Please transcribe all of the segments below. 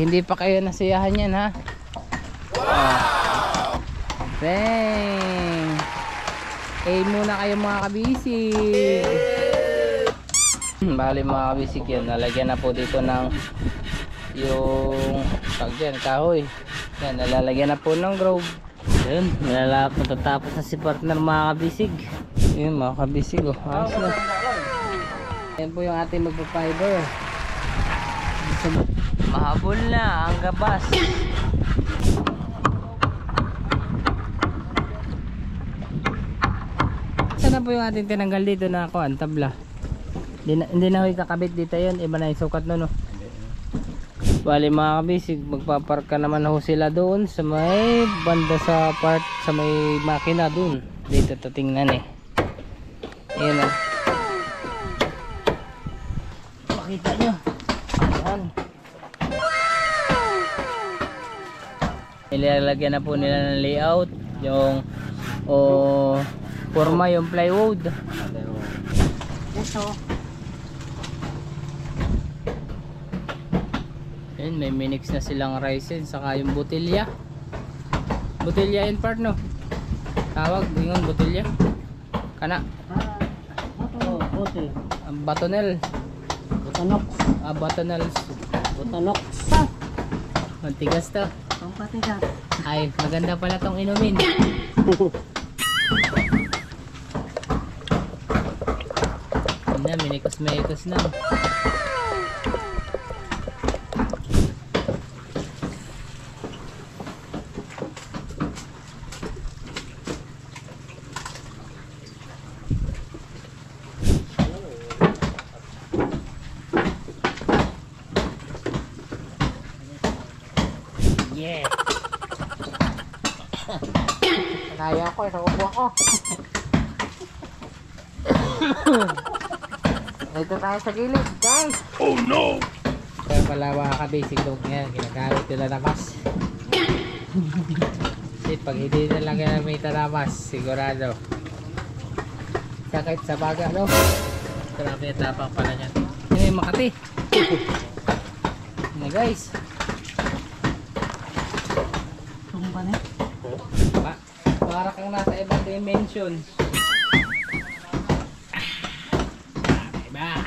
Hindi pa kayo nasiyahan yan, ha? Wow! Dang! Muna kayo mga kabisig. Bali mga kabisig yan. Nalagyan na po dito ng yung kahoy. Yan, nalalagyan na po ng grove. Yun, matatapos na si partner mga kabisig. Yun mga kabisig, oh. Ayos na. Yan po yung ating magpa-fiber. Mahabol na ang gabas. Saan na po yung ating tinanggal dito na kuan, tabla? Hindi na kakabit dito yun. Iba na yung sukat nun, no? Bali mga kabisig, magpapark ka naman ho sila doon sa may banda sa part, sa may makina doon. Dito to tingnan eh. Ayan o. Makita nyo. Ayan. Ilalagyan na po nila ng layout. Yung forma, yung plywood. Ito. Ayan, may minix na silang resin. Saka yung botilya. Botilya in part, no? Tawag, bingon, botilya. Kana. Bote. Batonel. Botanox. Batonels. Botanox. Mantigas to. Pampatigas. Ay, maganda pala tong inumin. Na, minikos na. Yeah. Kaya ko, nakubo ako. Dito tayo sa gilid, guys. Oh no! Kaya pala mga kabisig dog yan, ginagamit nila na bus. Kasi pag hindi na lang yan may taramas, sigurado sakit sa baga, no? Grabe yung tapang pala niyan. Yan yung Makati. Yan guys. Tumba na. Para kang nasa ibang dimension. Diba?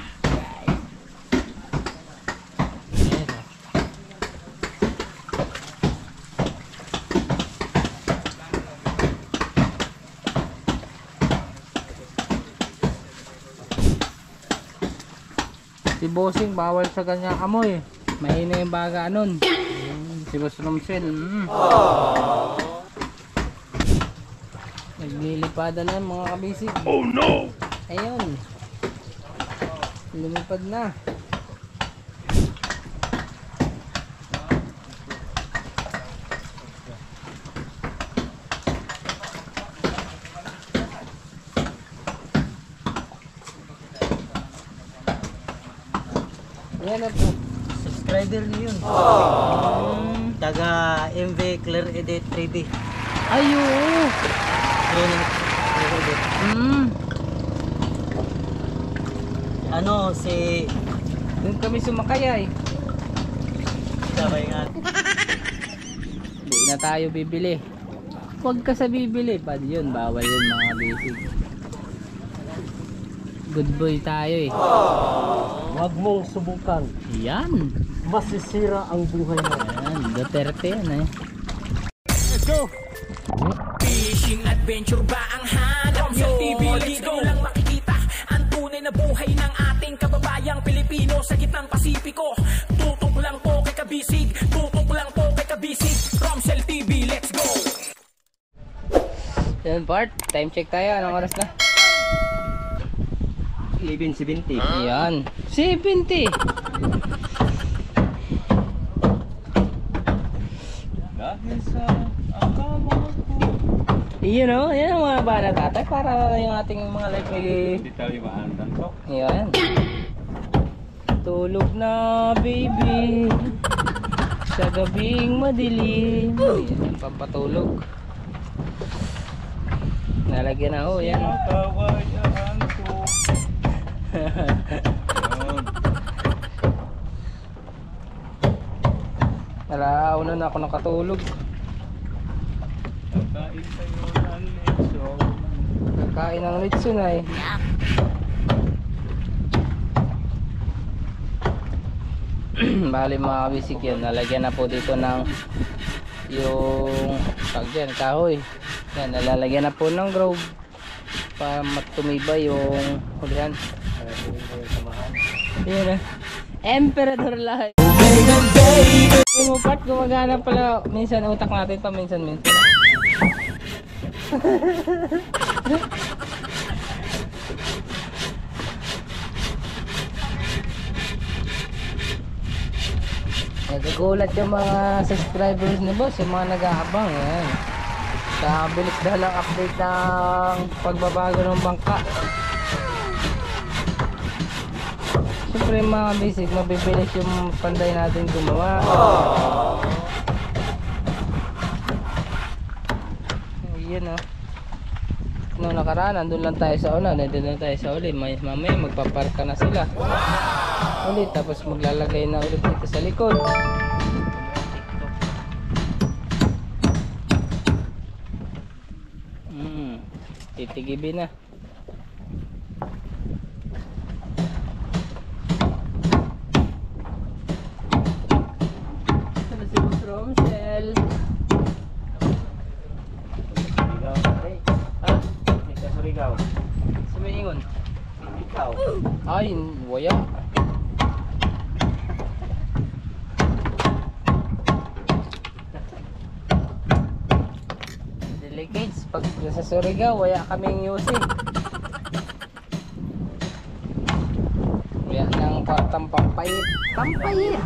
Ayan o. Si Bossing bawal sa ganyang amoy. Mahina yung baga nun. Si Boss Romsel. Naglilipad na mga kabisig. Oh no! Ayun. Lumipad na. Yan na po. Subscriber niyo yun. Taga MV Clear Edit 3D. Ayun. Ano si Doon kami sumakay ay. sabay nga. Hindi na tayo bibili. Huwag ka sa bibili. Pad yun, bawal yun mga basic. Good boy tayo eh. Huwag mong subukan. Yan. Masisira ang buhay mo. Yan, Duterte yan eh. Let's go! Fishing adventure ba ang hanap nyo? TV, let's go! Lang makikita ang tunay na buhay ng ating kababayang Pilipino sa gitnang Pasipiko. Tutok lang po kay Kabisig, tutok lang po kay Kabisig. Romsel TV, let's go! Yan part, time check tayo. Anong oras na? 11:70. Yan, 70. Dahil sa akala ko. Iyon o, yan ang mga bana tatay para yung ating mga life may... Hindi tayo maandan to. Yan. Tulog na baby sa gabing madilim. Yan, pampatulog. Nalagyan na ho, yan. Kawayaan ko. Nalauna na ako nakatulog. Kakain tayo ng leso. Kakain ng litson ay. Bali mga kabisig yun. Nalagyan na po dito ng yung tag dyan, kahoy. Yan, nalalagyan na po ng grove para matumibay yung hulihan. Yun eh. Emperador lahat. Yung part gumagana pala. Minsan utak natin pa, minsan. Nagagulat yung mga subscribers ni boss, yung mga nag-aabang yan. Kabilis dahil ang update ng pagbabago ng bangka. Siyempre mga basic, mabibilis yung panday natin gumawa. Yun oh. Noong nakaraan, nandun lang tayo sa una, nandun lang tayo sa uli. Mamaya magpaparka na sila ulit, tapos maglalagay na ulit dito sa likod. Titigibi na. Ito na si Boss Romsel. Surigao. Sumiingon. Ikaw. Ay, waya. Delicates. Pag sa Surigao, waya kaming using. Waya ng tampapayit. Tampayit.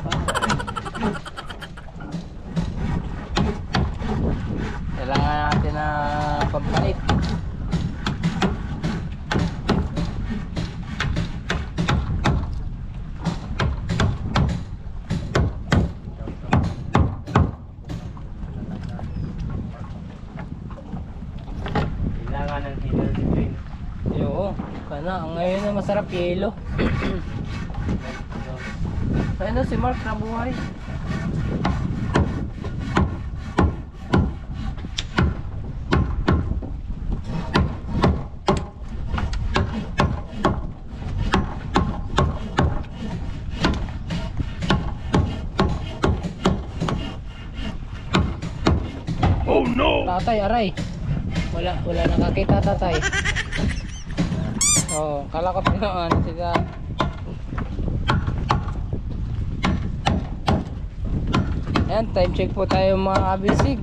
Kailangan natin na pampalit. Kailangan ng energy drink. Oo, kana ngayon na masarap yelo. Ayun na si Mark na buhay. Oh no! Tatay, aray. Wala nakakita tatay. Oh, kalakot na sila. Ayan, time check po tayo mga kabisig.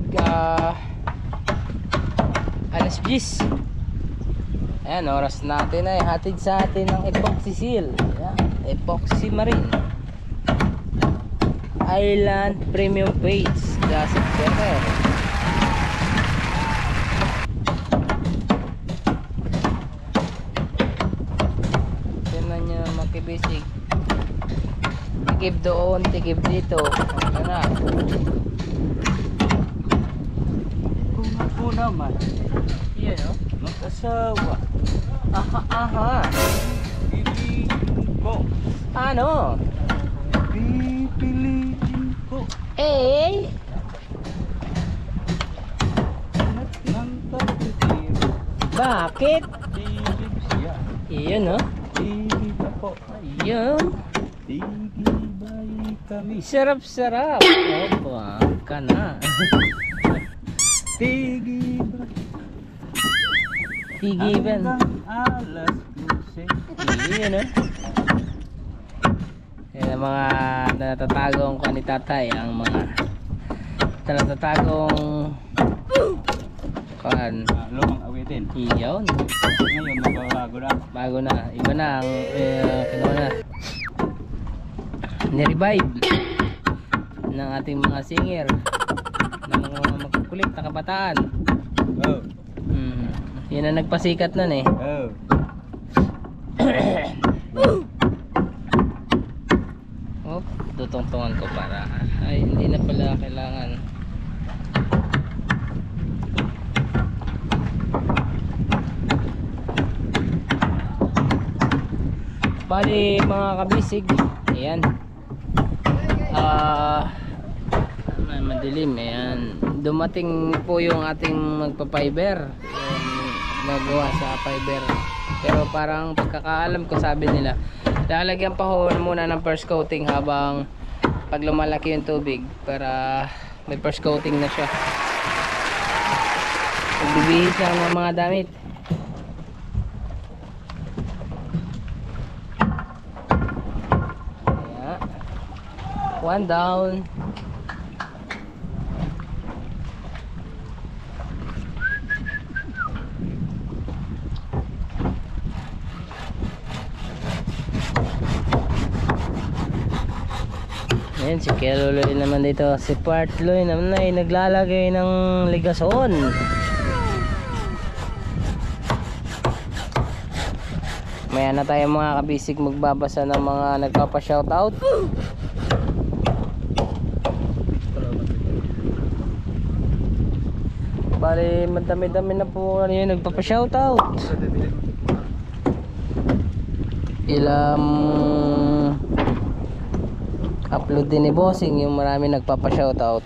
Alas 10. Ayan, oras natin ay hatid sa atin ng epoxy seal. Ayan, epoxy marine. Island Premium Paints. Gasip Center. Makibisig, tigib doon, tigib dito. Ano na? Kung ako naman, Yan o. mag-asawa, Aha. pipiliin ko. Ano? Pipiliin ko. Eh? Anak ng kapitiro. Bakit? Tigib siya. Iyon o. Tigib ako. Yun. Tigibay kami. Sarap-sarap. Opo, ka na. Tigibay. Tigiban. Hanggang alas 12. Iyon o. Yan ang mga natatagong ko ni tatay. Ang mga natatagong kan. Lumang awitin. Iyon. Ngayon, magbabago na. Bago na. Iba na ang kinuha na. Ni-revive ng ating mga singer, ng mga magkukulit na kabataan. Oh. Yan ang nagpasikat nun eh. Oh. Oh, tutungtungan ko para ay hindi na pala kailangan. Bali mga kabisig, ayan. Madilim, ayan. Dumating po yung ating magpa-fiber. Nagawa sa fiber. Pero parang pagkakaalam ko, sabi nila, lalagyan pa ho muna ng first coating habang pag lumalaki yung tubig para may first coating na siya. Pagbibihis lang ng mga damit. Ayan. One down. Ayan, si Keloy naman dito. Si Partloy naman ay naglalagay ng ligason. Maya na tayo mga kabisig magbabasa ng mga nagpapa-shoutout. Bali, madami-dami na po yung nagpapa-shoutout. Ilang upload din ni Bossing yung marami nagpapa-shoutout.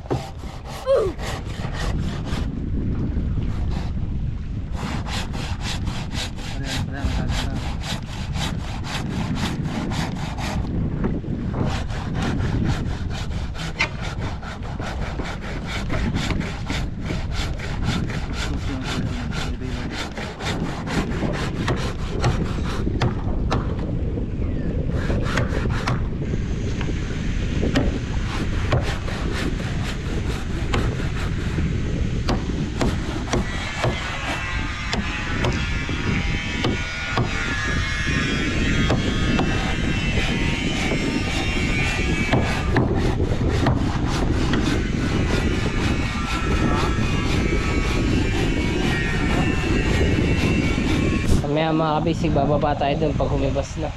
Mamaya mga kabisig, bababa tayo dun pag humibas na.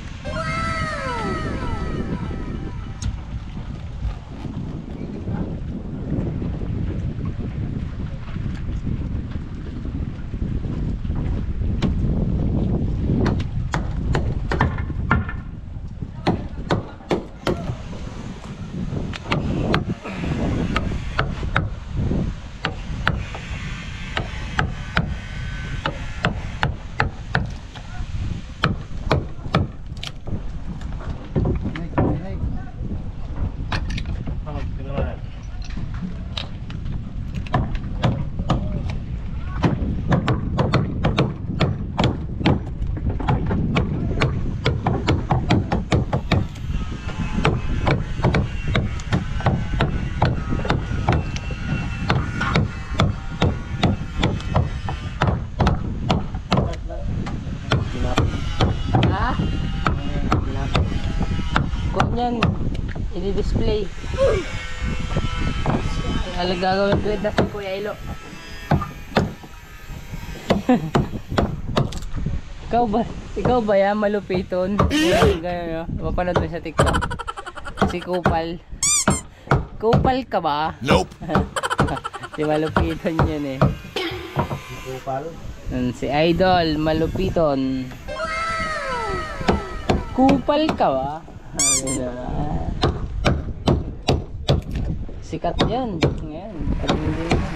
Yan, i-display. Ano gagawin ko yun na si Kuya Ilo? Ikaw ba yan, malupiton? Gano'n, mapanood mo sa TikTok. Si Kupal. Kupal ka ba? Nope. Si malupiton yun eh. Si Kupal. Si Idol, malupiton. Kupal ka ba? Sikat yan. Ngayon, hindi yan.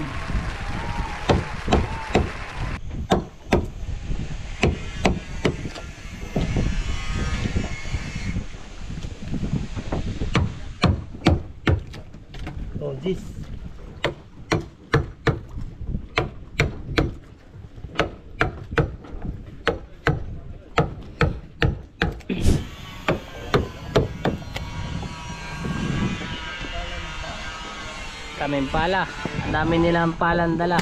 Oh, this. Kaming pala. Ang dami nilang palang dala.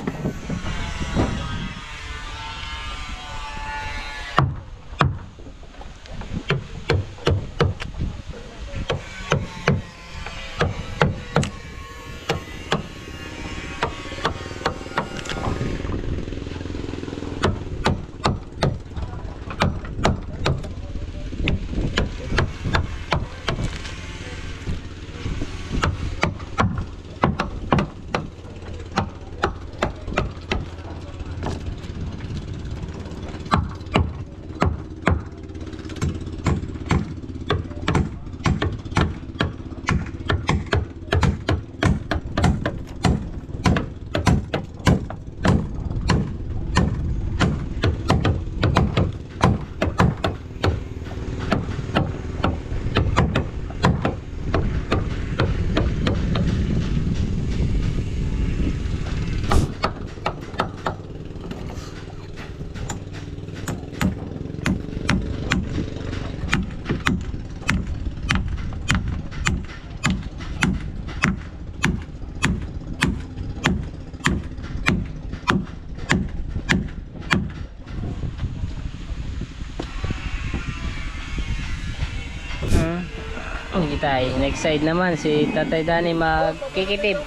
tay. Next side naman si Tatay Danny magkikitib.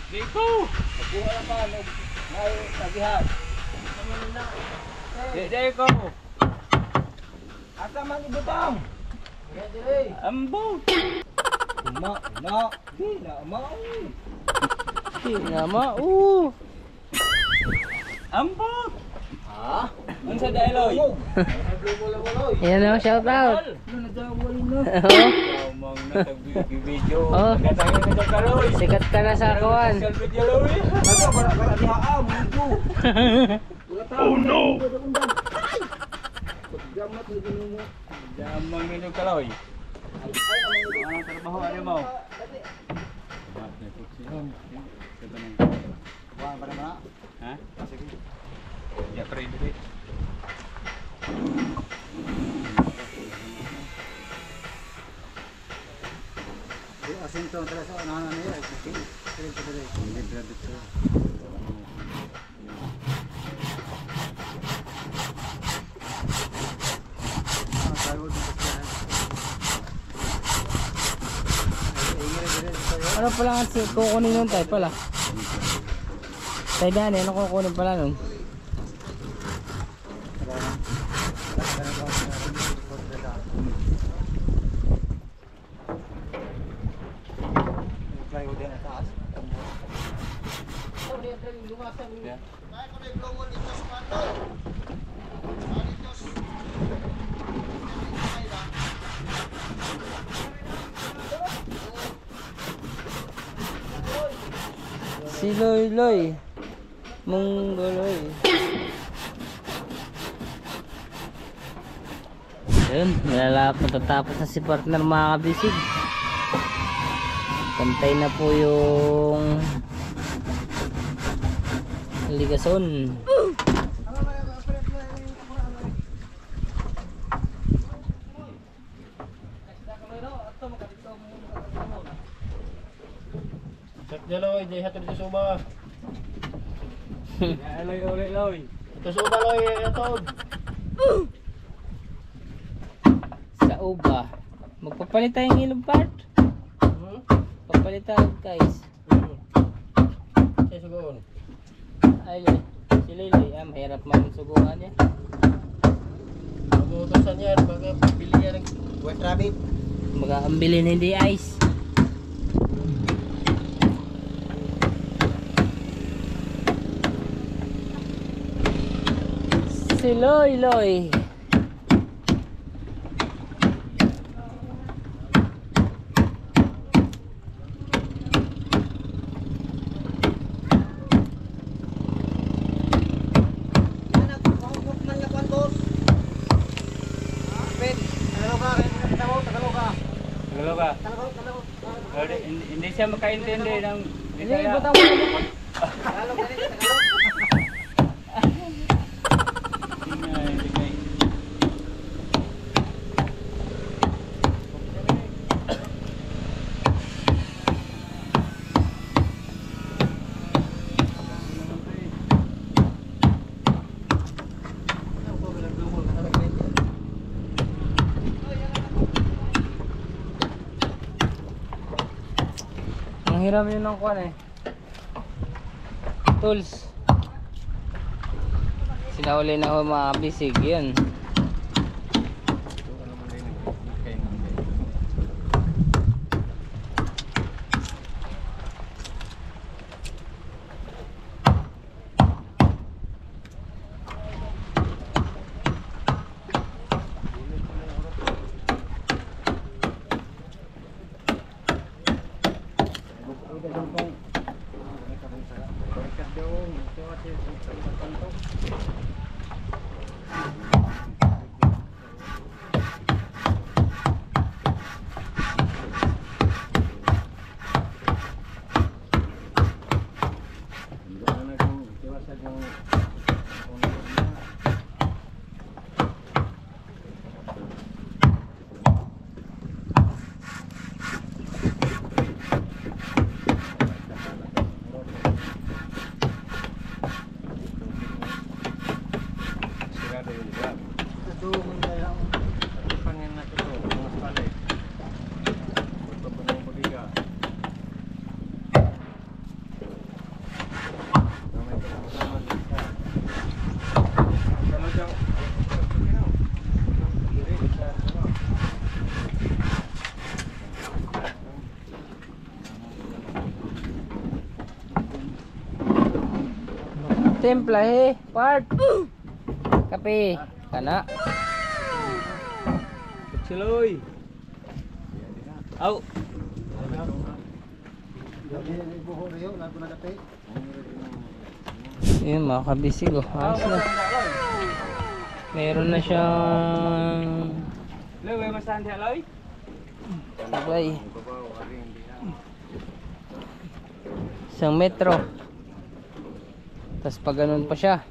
Dito! Dito! Asa man ibutang? Ambo! Di nama. Ambo! Ha? Unsa dahil Yan o, shout out. Mong nag-video. Oh. Nagatayo na sa kaloy. Sikat ka na sa kawan. Video loy. Oh no! Jamang minum kaloy. Ang trabaho ano mo? Wala pa naman. Ha? Sige. Ya pre dito. Asinto tara sa anak niya. Sige, dire. Hindi dito. Ano pala nga kukunin nun tayo pala? Tay Danny, ano kukunin pala nun? Si Loy Loy Mongoloy. Ayun, matatapos na si partner mga kabisig. Pantay na po yung ligason. Loy, di hatod sa suba. Loy. Ito suba loy, hatod. Sa uba. Magpapalit tayong ilog part. Papalit tayo guys. Say sugon. Ay, si Lily, mahirap man suguhan niya. Mag-uutosan yan, baka bili yan ng Wet rabbit. Mag-aambilin hindi ice. Si Loy Loy. Hindi siya makaintindi ng Hindi, butang mo na. Ang hiram yun ng kuwan eh. Tools. Sinahuli na ako mga bisig. Yun. Templahe, part. Kape. Kana. Siloy. Aw. Yun mga kabisig oh. Ayos na. Meron na siyang Loy, may masahan diha, Loy? sabay. Isang metro. Tapos pag ganun pa siya,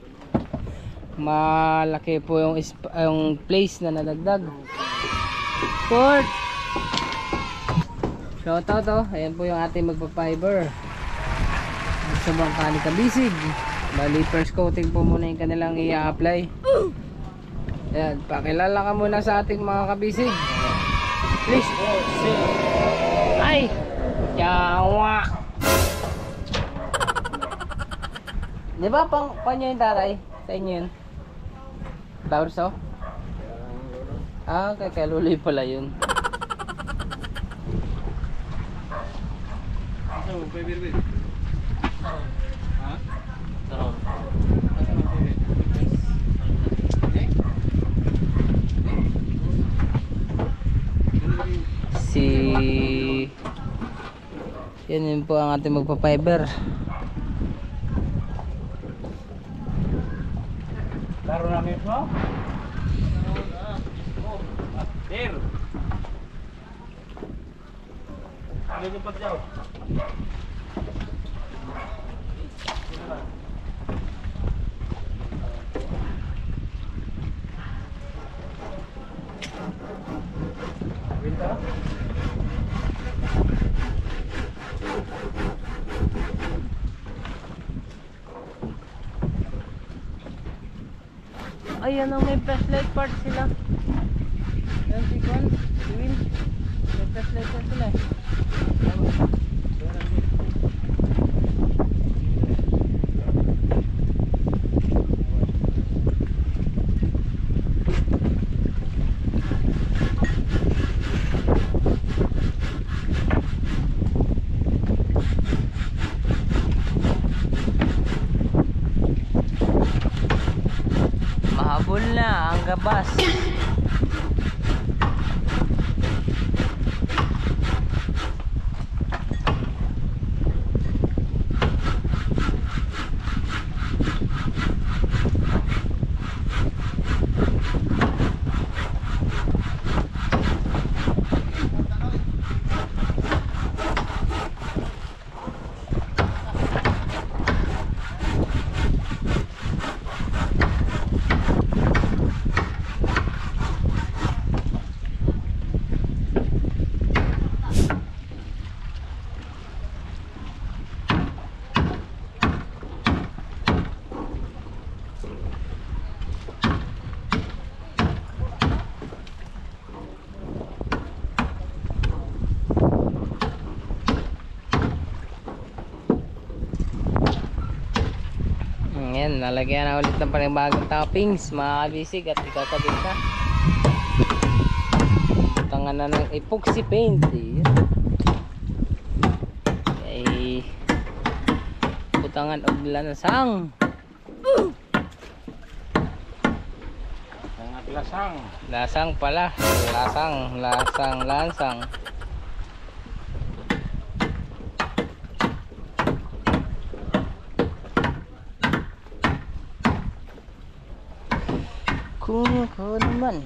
malaki po yung, yung place na nadagdag. Port! Shoutout oh. Ayan po yung ating magpa-fiber sa bangka ni Kabisig. Bali first coating po muna yung kanilang i-apply. Ayan, pakilala ka muna sa ating mga kabisig. Please. Ay! Yawa! Di ba panyo yung tatay? Sa inyo yun? Taurso? Ah, kay Luloy pala yun. So, baby. Ha? Sarap. Yan yun po ang ating magpa-fiber. Laro namin mo? Dir. Ano yung pagyaw? Ayan ang may flashlight part sila. Ayan si Juan, si Win. May flashlight part sila eh. Mahabol na ang gabas. Ayan, nalagyan na ulit ng panibagong toppings mga kabisig at ikakabit na. Tangan na ng epoxy paint eh. Ay putangan og lansang. Lasang. Lasang pala. Lansang. Kung ko naman.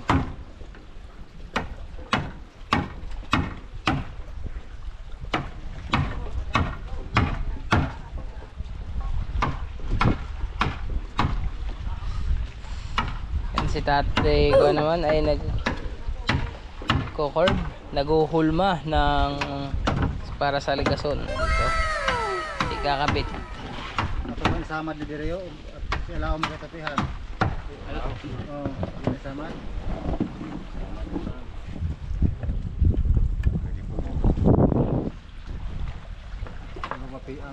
Yan si tatay ko naman ay naguhulma ng para sa ligason dito. Ikakabit. Ato man samad ni Direo at sila mo sa tapihan. Oh, ini samad. Ano mapi ang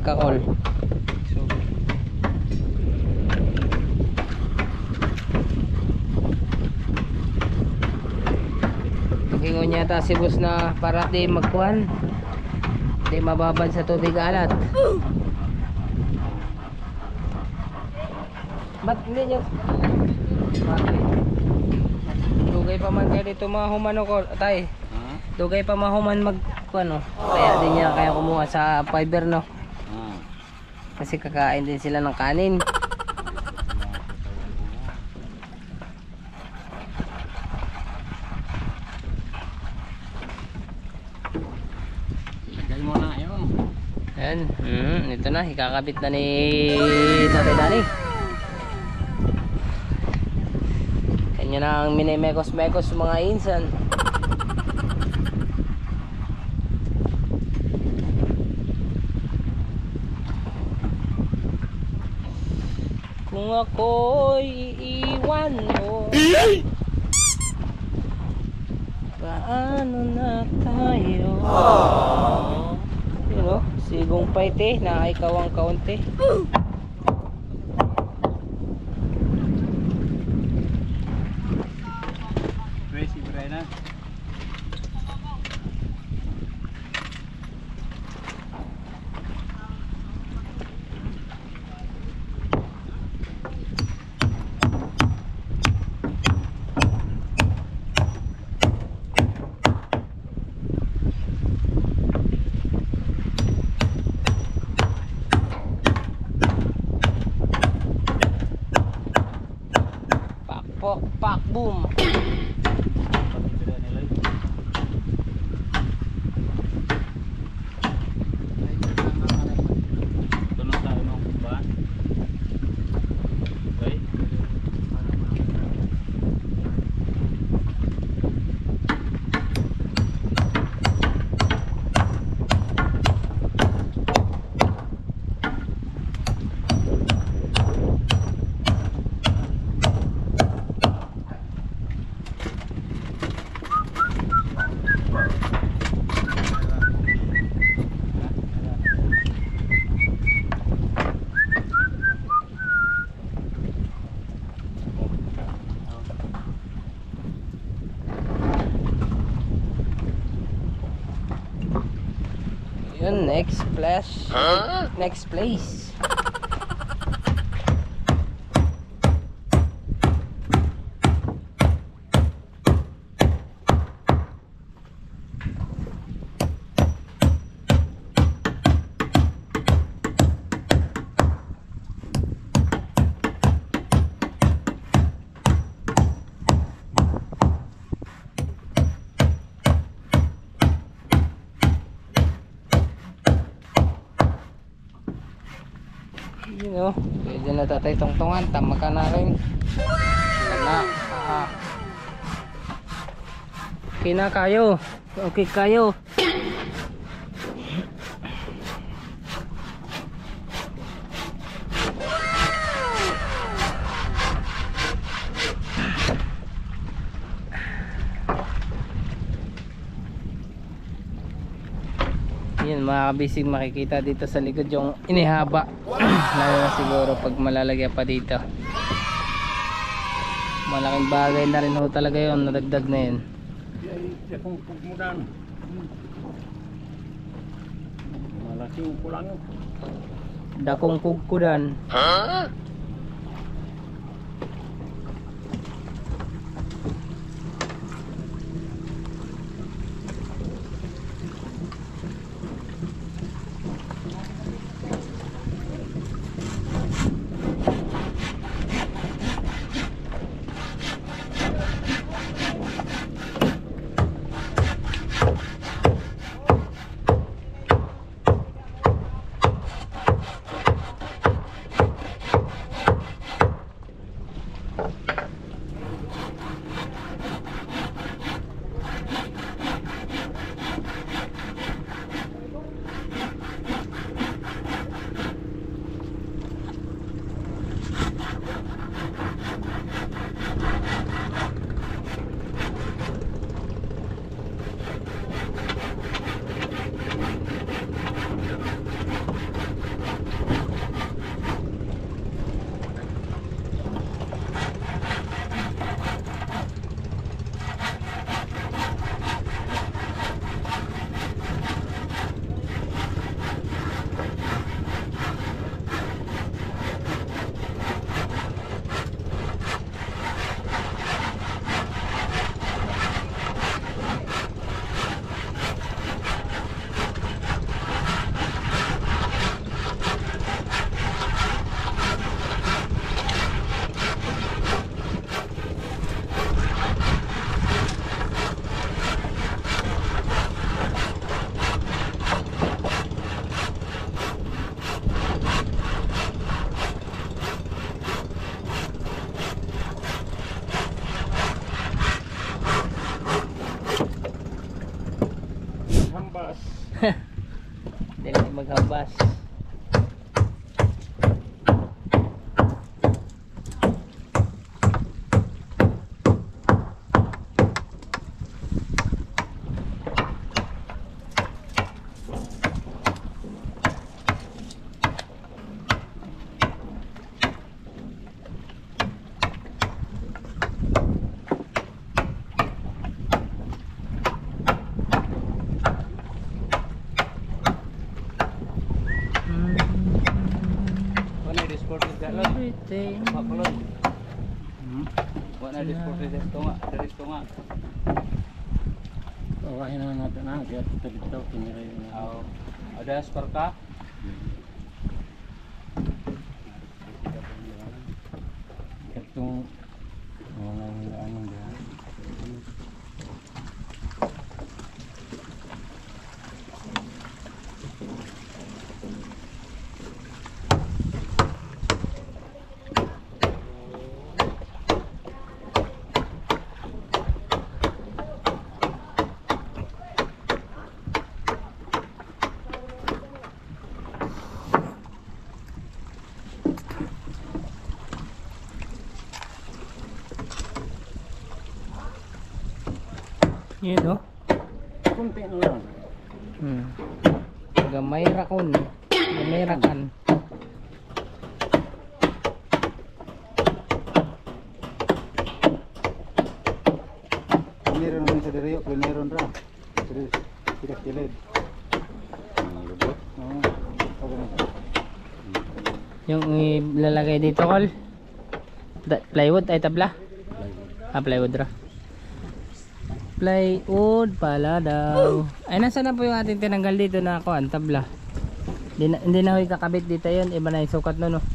kakakol. Ingon yata si boss na para di magkuhan, di mababad sa tubig alat. Ba't hindi nyo? Dugay pa man kayo dito mahuman ko tay. Dugay pa mahuman magkuhan, no? Kaya din niya kaya kumuha sa fiber, no? Kasi kakain din sila ng kanin. Ayan, ito na, ikakabit na ni Tatay Dani. Kanya na ang minimekos-mekos mga insan. Kung ako'y iiwan mo, paano na tayo? You know, sigong paite na ikaw ang kaunti. Crazy Brian. Pok, pak, boom. Yun, next place. Next place. You know, pwede na Tatay Tungtungan, tama ka na rin. Wala. Okay na kayo. Okay kayo. Yan, mga kabisig, makikita dito sa likod yung inihaba. Lalo na siguro pag malalagyan pa dito. Malaking bagay na rin ho talaga yun, nadagdag na yun. Malaking kulang. Dakong kugkudan. Hindi na maghambas. Wala disported ka lang. Everything. Makulon. Wala disported dito nga. Dito nga. Kawain na natin na. Kaya dito pinira yun. Oh. Ada spar ka? Itong mga anong dyan. Yun oh. Kunti na lang. Gamay rakon. Gamay rakan. Meron naman sa diriyo. Meron ra. Tidak kilid. Lubot. Yung ilalagay dito kol. Plywood ay tabla. Plywood ra. Plywood pala daw. Ay nasa na po yung ating tinanggal dito na ako ang tabla. Hindi na ho kakabit dito yun. Iba na yung sukat nun oh.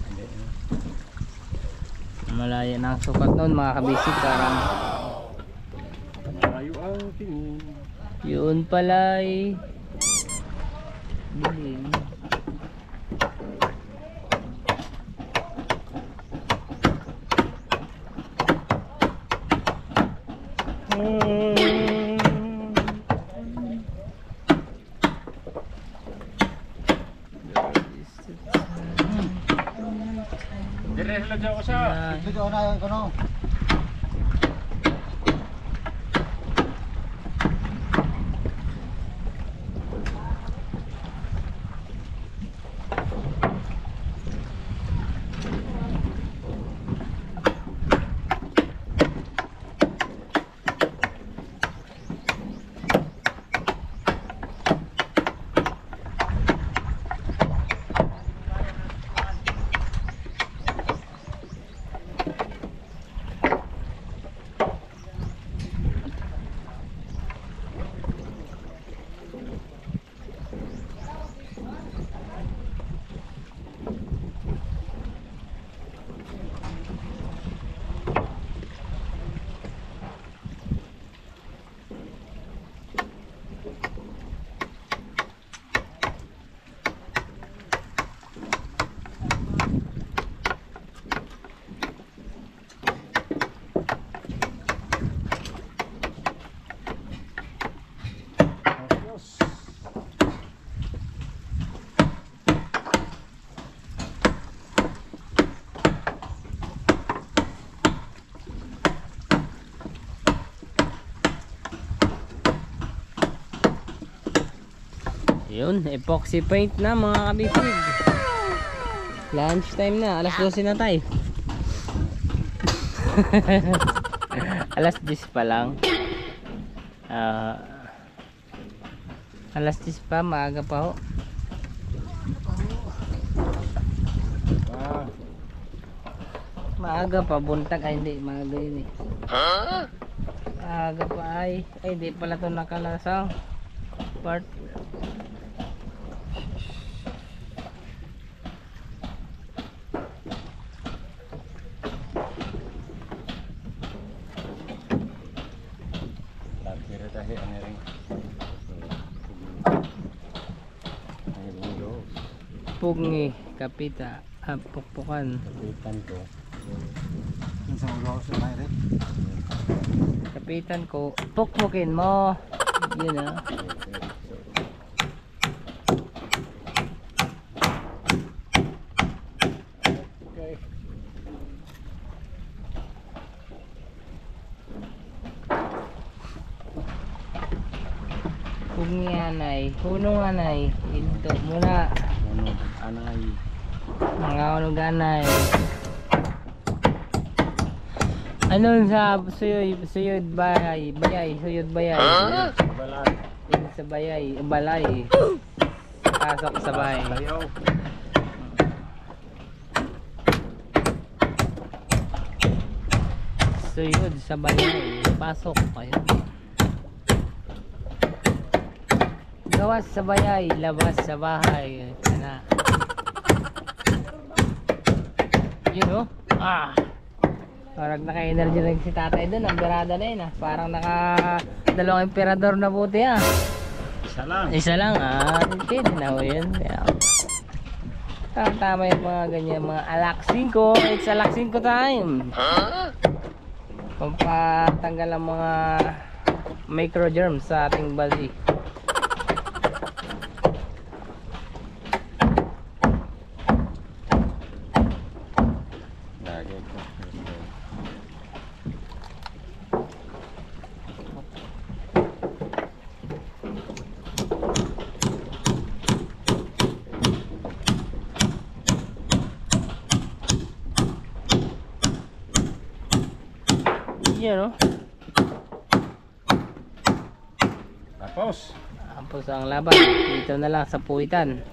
Malaya na ang sukat nun mga kabisig. Parang Malayo ang tingin. yun pala ay dilim. Dire lang dyan ko siya. Ito na yung kono. Yun, epoxy paint na mga kabisig. Lunch time na, alas 12 na tayo. Alas 10 pa lang. Alas 10 pa, maaga pa ho. Maaga pa, buntag. Ay hindi, maaga yun eh. Maaga pa ay hindi pala ito nakalasang part. Pugni, kapita, pukpukan. Kapitan ko. Yung sa ulo sa mayroon. Kapitan ko, pukpukin mo. Yun ah. Kungianay, hunong anay, ito muna. Ano, anay. Mga hunog anay. Ano sa suyod bayay, suyod bayay. Balay. Dito sa bayay, balay. Pasok sa bahay. Ayaw. Suyod sa bayay, pasok kayo. Gawas sa bayay, labas sa bahay. Kana. Yun oh. Parang naka-energy rin si tatay doon. Ang berada na yun ah. Parang naka dalawang emperador na buti ah. Isa lang. Isa lang ah. Hindi na ho yun. Tama yung mga ganyan. Mga alak 5. It's alak 5 time. Pampatanggal ang mga microgerms sa ating body. Yan, no? Tapos. Tapos ang laban dito na lang sa puwitan.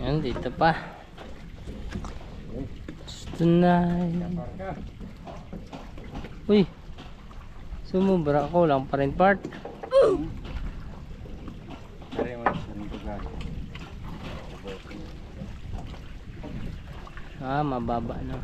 Yan, dito pa. Tonight. Uy, sumubra ako lang pa rin part. Mababa na.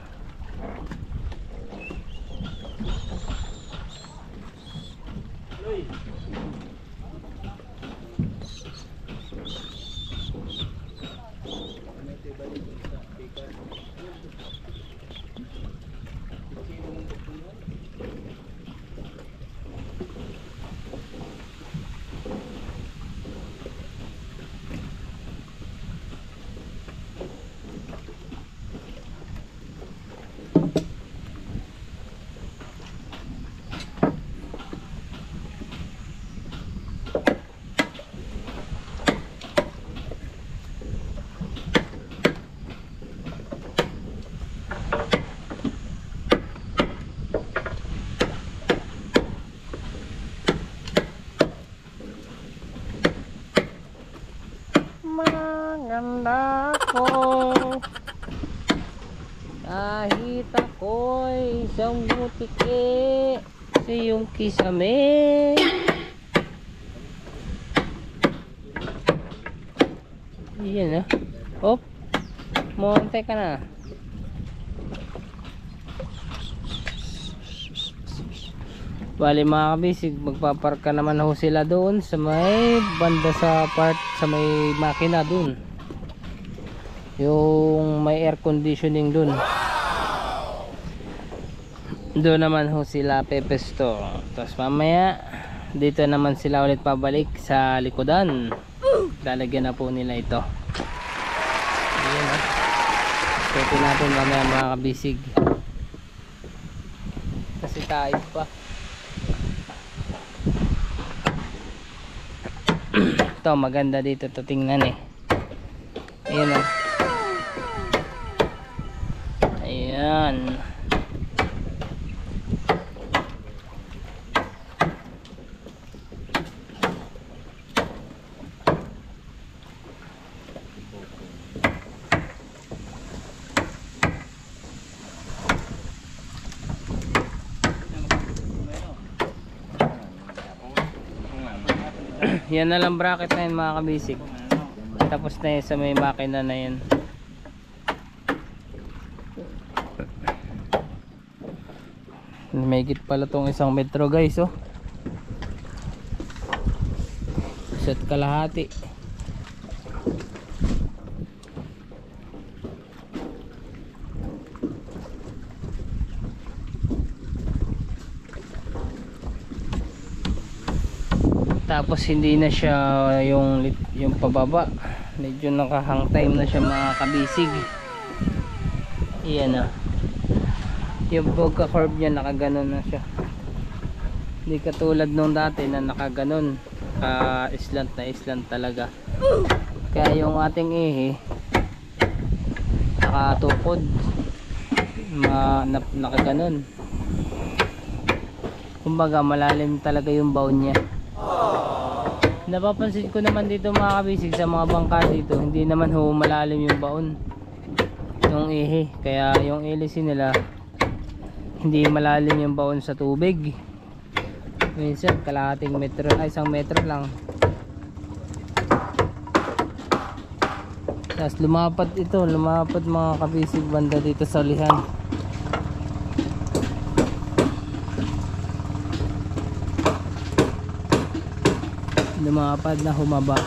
Maganda ko kahit ako'y isang butike sa iyong kisame. Yan ah. Op, muantay ka na. Bali mga kabisig, magpapark ka naman ho sila doon sa may banda sa part sa may makina doon. Yung may air conditioning doon. Doon naman ho sila pepesto. Tapos mamaya dito naman sila ulit pabalik sa likodan. Lalagyan na po nila ito. Ayan ha. Pwede natin mamaya mga kabisig. Kasi tayo pa. Ito maganda dito to tingnan eh. Ayan o. Ayan. Yan na lang bracket na yun mga kabisig. Tapos na yun sa may makina na yun. May higit pala tong 1 metro guys, oh. Set kalahati. Tapos hindi na siya yung pababa, medyo nakahang time na siya mga kabisig. Iyan na, yung pagka-curve niya nakaganon na siya, hindi katulad nung dati na nakaganon, islant na islant talaga. Kaya yung ating ihi nakatukod, nakaganon, kumbaga malalim talaga yung bound niya. Napapansin ko naman dito mga kabisig sa mga bangka dito, hindi naman malalim yung baon yung ihi, kaya yung ilisi nila hindi malalim yung baon sa tubig. Minsan kalahating metro, 1 metro lang. Tapos lumapad mga kabisig banda dito sa ulihan. Lumapad na humaba.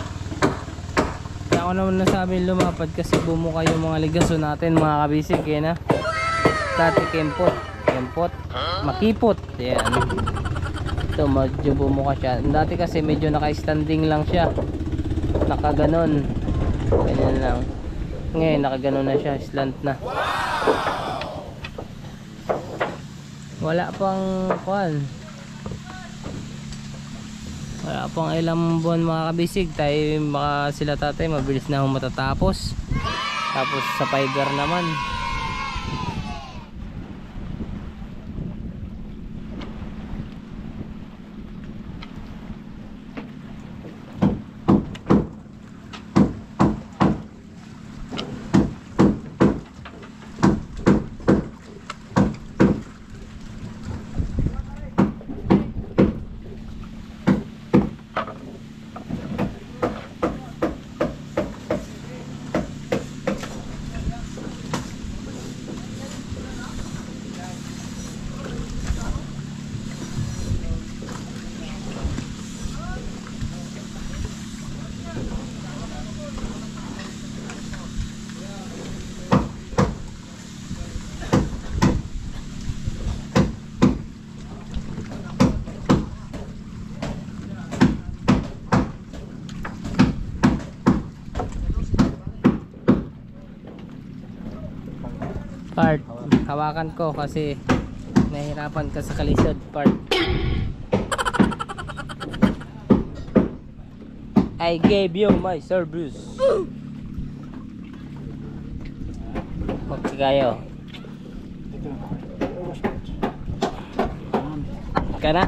Kaya ako naman nasabi lumapad kasi bumuka yung mga ligaso natin mga kabisig. Kaya na dati kempot, makipot. Yan. Ito medyo bumuka siya. Dati kasi medyo naka-standing lang siya, nakaganon, ganyan lang. Ngayon nakaganon na siya, slant na. Wala pang wala pang ilang buwan mga kabisig tayo, baka sila tatay mabilis na matatapos. Tapos sa fiber naman part, hawakan ko kasi nahihirapan ka sa kalisod part. I gave you my service. Magkakayo kana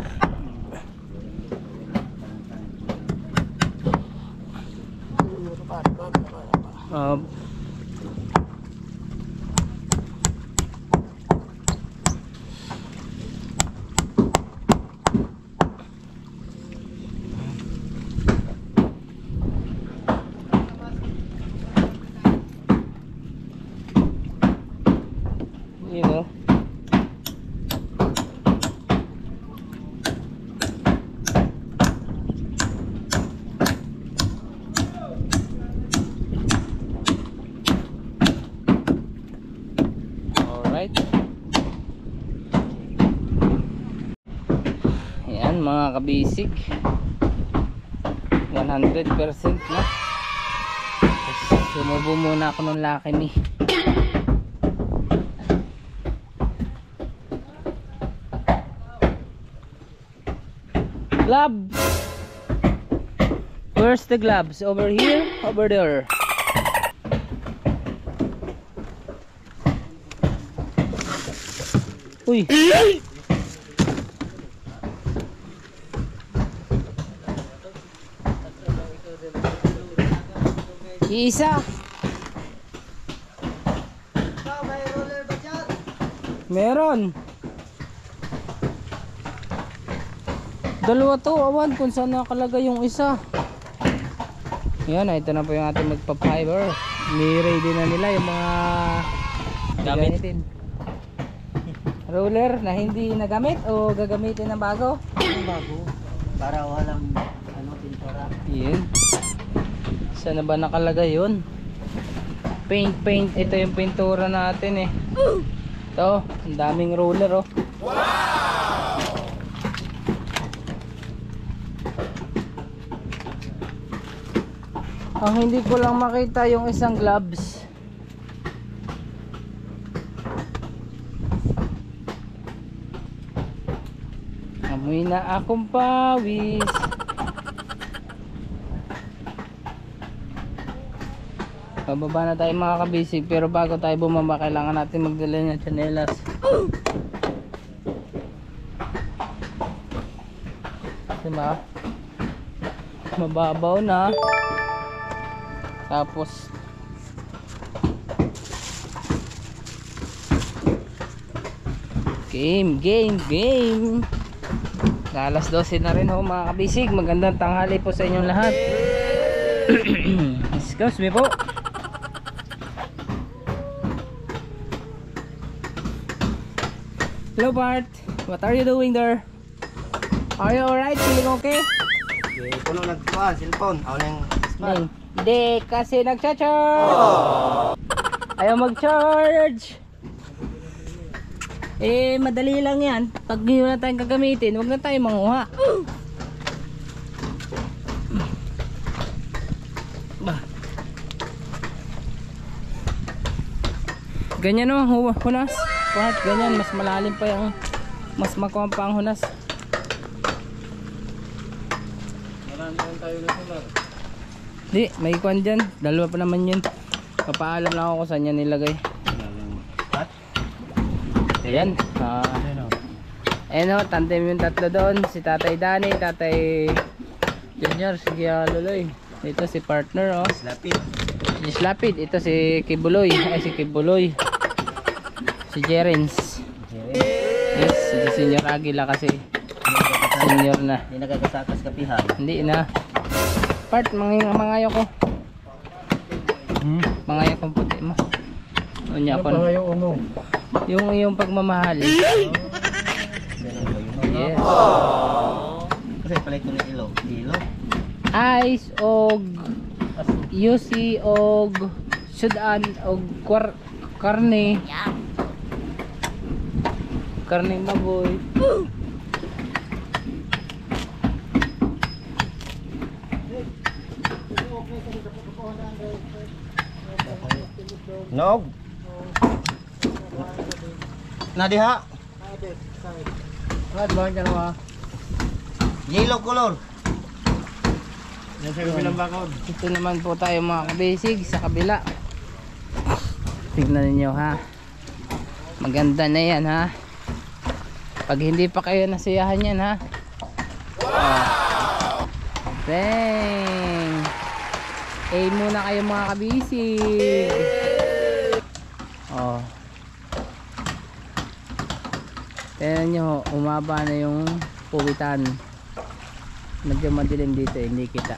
you know. Alright. Ayan mga kabisig, 100% na. Sumubo muna ako ng laki ni glove. Where's the gloves? Over here? Over there? Uy! Isa! Meron! Dalawa to, awan kung saan nakalagay yung isa. Yan, ito na po yung ating magpa-fiber. Ni-ready na nila yung mga gagamitin. Roller na hindi nagamit o gagamitin ng bago? Ang bago. Para walang pintura. Yan. Saan na ba nakalagay yun? Paint. Ito yung pintura natin eh. Ito, ang daming roller oh. Ang hindi ko lang makita yung isang gloves. Amoy na akong pawis. Pababa na tayo mga kabisig, pero bago tayo bumaba kailangan natin magdala ng tsinelas. Diba? Mababaw na. Tapos game. Alas 12 na rin ho mga kabisig. Magandang tanghali po sa inyong lahat. Excuse me po. Hello Bart, what are you doing there? Are you alright? Feeling okay? Puno nagkuhan, cellphone. Ako na yung smart. Hindi, kasi nagcha-charge. Ayaw mag-charge. Eh, madali lang yan. Pag hindi na tayong gagamitin, huwag na tayo manguha. Bah. Ganyan o, hunas. Part, ganyan, mas malalim pa yung, mas makuha pa ang hunas. Marami tayo na solar. Di, may kwan dyan. Dalawa pa naman yun. Papaalam lang ako kung saan yan nilagay. Ayan. Ayan o, tandem yung tatlo doon. Si Tatay Danny, Tatay Junior, si Gialuloy. Ito si partner o. Lapid. Si Slapid. Ito si Kibuloy. Ay, si Kibuloy. Si Jerens. Yes, si Senior Aguila kasi. Senior na. Hindi nagagasakas kapihan. Hindi na. Part, mangayo ko. Mangayo kong puti mo. Unya ko. Yung iyong pagmamahal. Yes. Kasi pala ito ng ilo. Ice og Yusi og Sudan og karne. Karne maboy. Nog. Nadiha. Yellow color. Yan sa kabilang bakod. Ito naman po tayo mga kabisig sa kabila. Tignan niyo ha. Maganda na yan ha. Pag hindi pa kayo nasiyahan yan ha. Dang. Muna kayo mga kabisig. Oh. Tignan nyo, umaba na yung puwitan. Medyo madilim dito, hindi kita.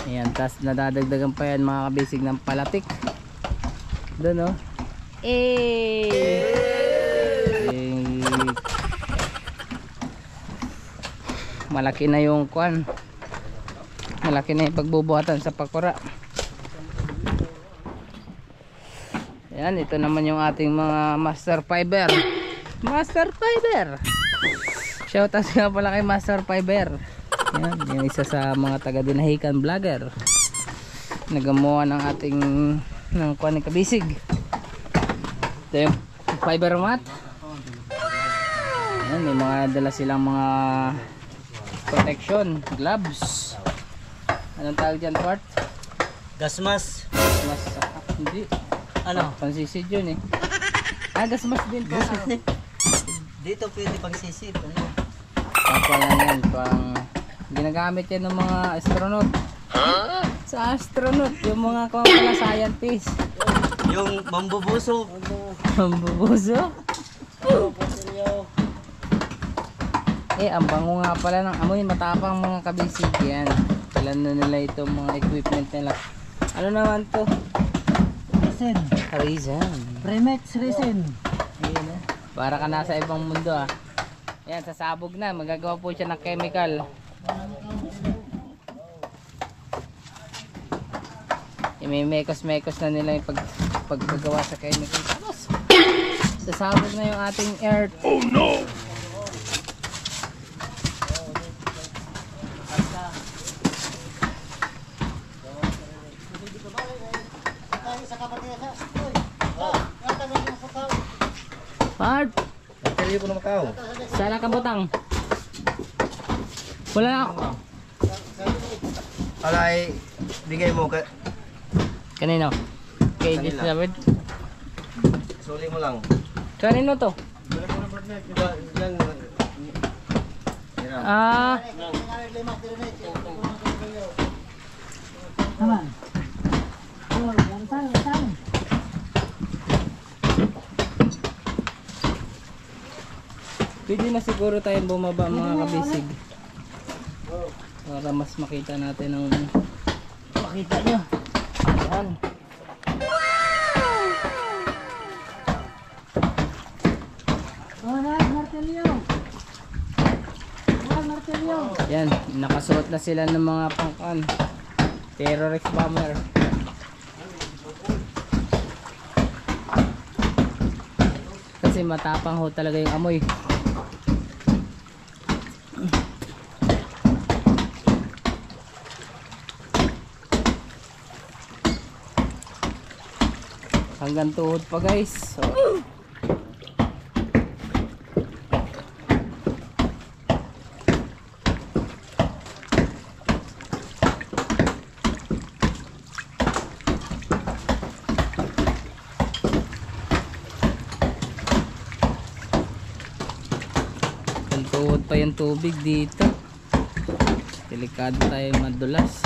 Ayan, tas nadadagdagan pa yan mga kabisig ng palatik. Doon oh. Malaki na yung kwan. Malaki na yung pagbubuhatan sa pakura. Ayan, ito naman yung ating mga master fiber. Master fiber. Shoutout nga pala kay Master Fiber. Yan, yung isa sa mga taga-dinahikan vlogger. Nagamuha ng ating ng kuwan kabisig. Ito yung fiber mat. Yan, may mga dala silang mga protection, gloves. Anong tawag dyan, Port? Gasmas. Gasmas, hindi. Ano? Pansisid yun eh. Gasmas din po. Dito pwede pang sisid. Ano? Pang yan, pang ginagamit yan ng mga astronaut. Sa astronaut, yung mga pala scientist. Yung mambubuso. Mambubuso? Ang bango nga pala ng amoy, matapang mga kabisig yan. Alam na nila itong mga equipment nila. Ano naman to? Resin. Remix resin. Ayan, para ka nasa ibang mundo ah. Ayan, sasabog na, magagawa po siya ng chemical. May mekos-mekos na nila yung pagkagawa sa chemical. Tapos, sasabog na yung ating earth. Oh no! Part! Nagkaliyo ko na Macau. Sana kabutang. Wala na. Alay, bigay mo ka. Kanino? Kay Kanila. David. Suli mo lang. Kanino to? Yan. Ah, pwede na siguro tayong bumaba mga kabisig. Para mas makita natin ang makita nyo. Ayan. Yan, nakasuot na sila ng mga pangkan. Terrorist bomber. Kasi matapang ho talaga yung amoy. Hanggang tuhod pa guys. So, tuhod pa yung tubig dito. Delikado tayo madulas.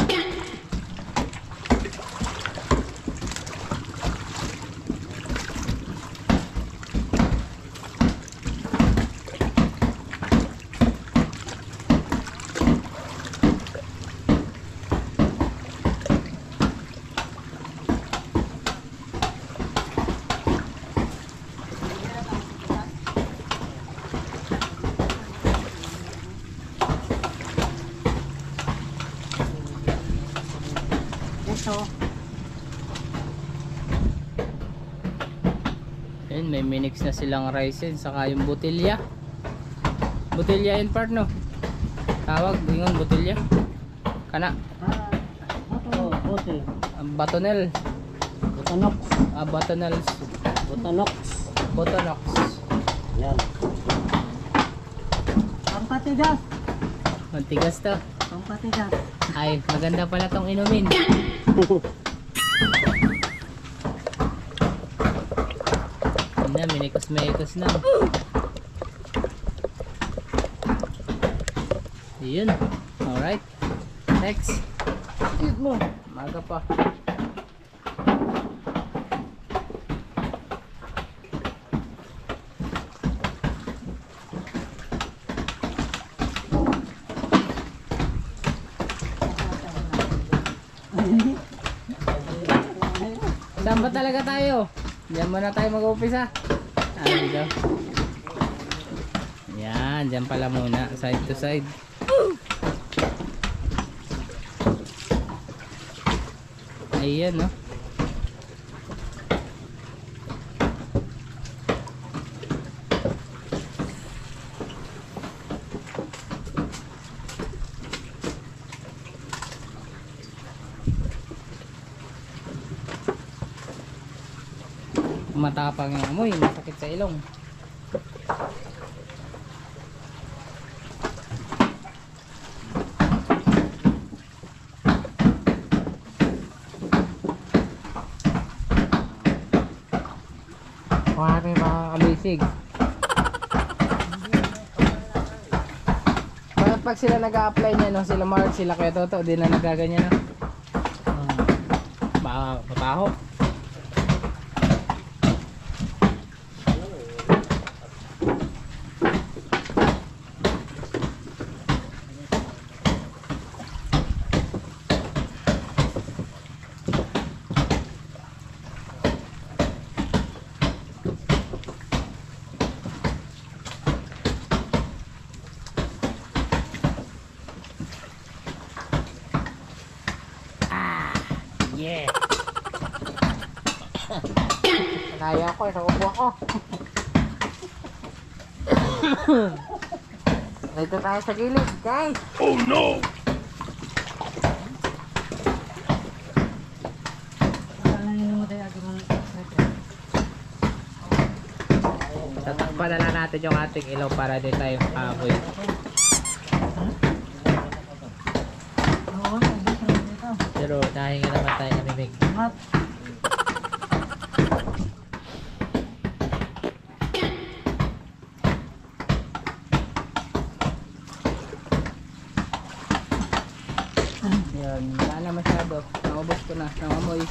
Ayun, may minix na silang resin saka yung botilya. Botilya yun part no? Tawag, bingon botilya. Kana? Botel. Batonel. Botonox. Batonels. Botonox. Botonox. Yan. Pampatigas. Mantigas to. Pampatigas. Ay, maganda pala tong inumin. Na, minikos-mikos na. Yun. Alright. Next. Eat mo. Maga pa. Saan ba talaga tayo? Diyan muna tayo mag-umpisa. Dito. Yan, diyan pala muna. Side to side. Ayan, no? Matapang yung amoy, masakit sa ilong. Kuwari mga kabisig. Pag sila nag-a-apply niya, no, sila Mark, sila Kuya Toto, di na nagaganyan na. Mabaho. Yeah. Kaya ko, naubo ako. Dito tayo sa gilid, guys. Oh no! Tatakpan na lang natin yung ating ilaw para di tayo amoy. Pero nahinga naman tayo namimig. Yan, wala na masyado. Naubos ko na, nangamoy.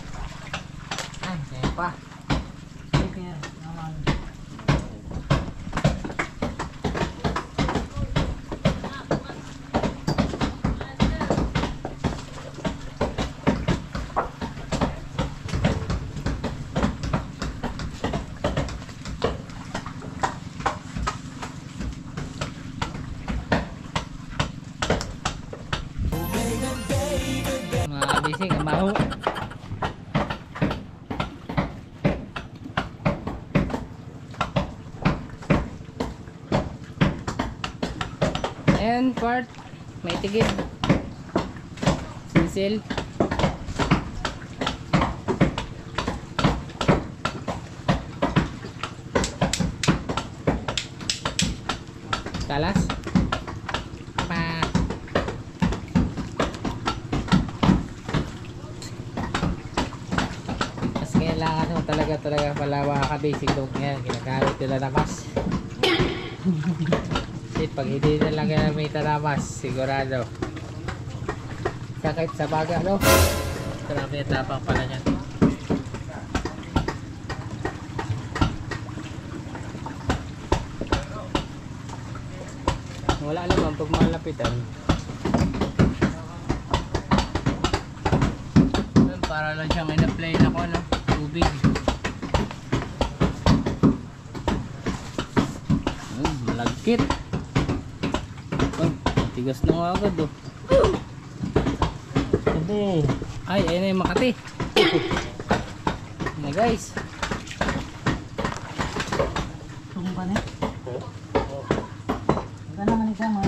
Ay, kaya pa. Mga kabising, ang baho. Ayan, part. May tigid. Sisil. Kalas. Pa. Mas kailangan mo talaga pala mga kabisig doon ngayon. Ginagamit nila na mas. Kasi pag hindi nila ginamitan na mas, sigurado sakit sa baga, no? Grabe yung tapang pala niyan. Wala naman pag malapitan. Para lang siyang ina-play na ko, no? Tubig. Malagkit. Oh, tigas na nga agad, oh. Sabi. Ay, ayun na yung Makati. Ayun na, guys. Tumba na. Gana man isa mo.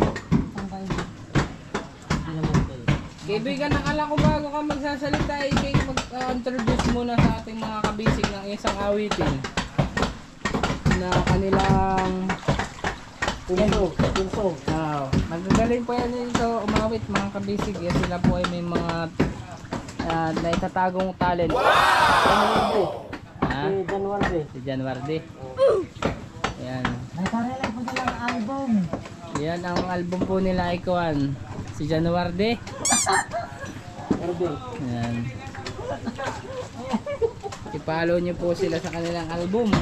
Tangkay. Kaibigan, nakala ko bago ka magsasalita, mag-introduce muna sa ating mga kabisig ng isang awitin na kanilang Pinso. magagaling po yan dito umawit mga kabisig. Yan sila po ay may mga naitatagong talent. Wow! Ha? Si January. Si January. Ayan. Nagkarelay po nilang album. Yan ang album po nila ikuan. Si January. Ayan. I-follow nyo po sila sa kanilang album.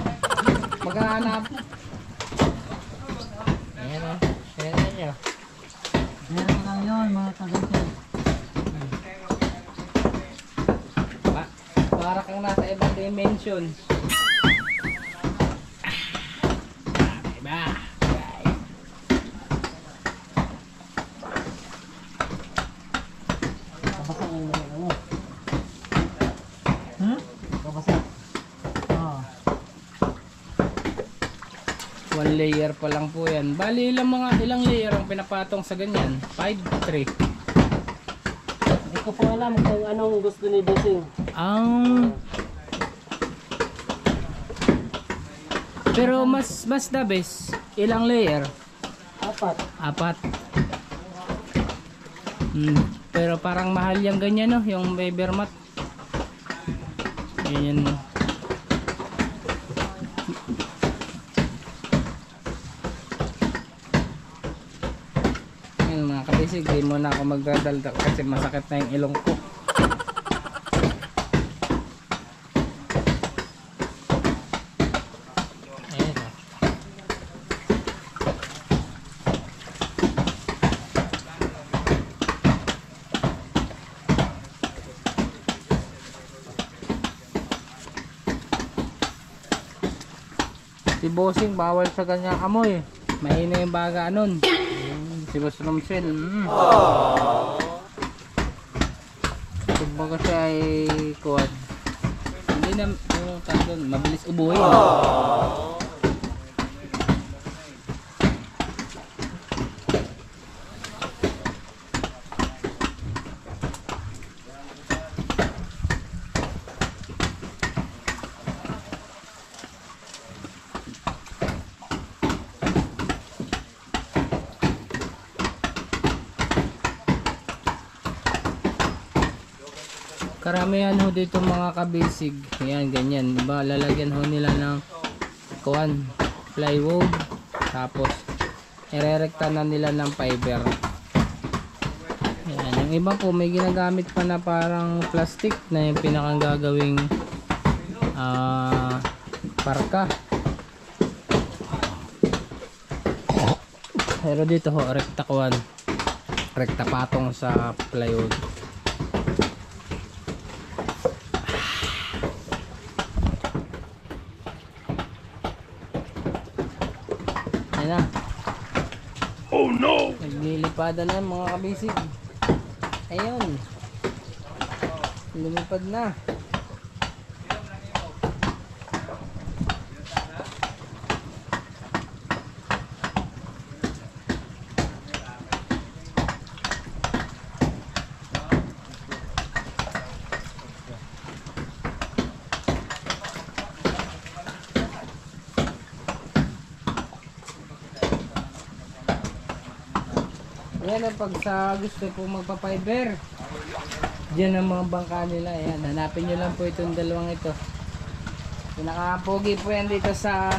Maghahanap. Ayan o. Ayan nyo. Meron lang yun mga kabisig. Para kang nasa ibang dimension. Diba? Kabasa yung ano. Kabasa. One layer pa lang po yan. Bali ilang layer ang pinapatong sa ganyan? 5, 3. Hindi ko po alam kung anong gusto ni Bossing. Pero mas the best, ilang layer? 4. Pero parang mahal yung ganyan, no? Yung Weber mat. Yan. Yan mga kabisig, di mo na ako magdadaldak kasi masakit na yung ilong ko. Si Bossing bawal sa ganyang amoy. Mahina yung baga nun. Si Boss Romsel. Kapag kasi ay kuwan, hindi na yung tandon, mabilis ubuhin. Karamihan ho dito mga kabisig, yan ganyan, diba? Lalagyan ho nila ng kuwan, plywood, tapos irerekta na nila ng fiber. Yan, yung iba po may ginagamit pa na parang plastic na yung pinakang gagawing parka. Pero dito ho, rekta kuwan, rekta patong sa plywood. Na. Oh no! Naglilipada na mga kabisig. Ayun. Lumipad na. Yan ang pag sa gusto po magpa-fiber. Diyan ang mga bangka nila. Ayan, hanapin nyo lang po itong dalawang ito. Pinaka-pogi po yan dito sa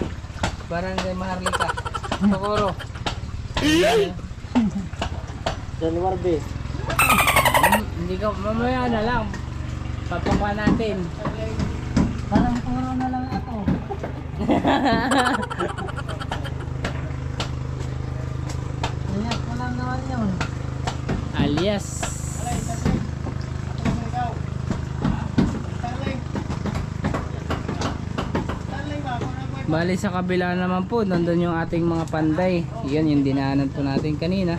Barangay Maharlika, Socorro. January base. Hindi ko, mamaya na lang. Papakuha natin. Parang puro na lang ako. Ayan, walang naman yun. Alias. Bali sa kabila naman po, nandun yung ating mga panday. Yan yung dinaanan po natin kanina.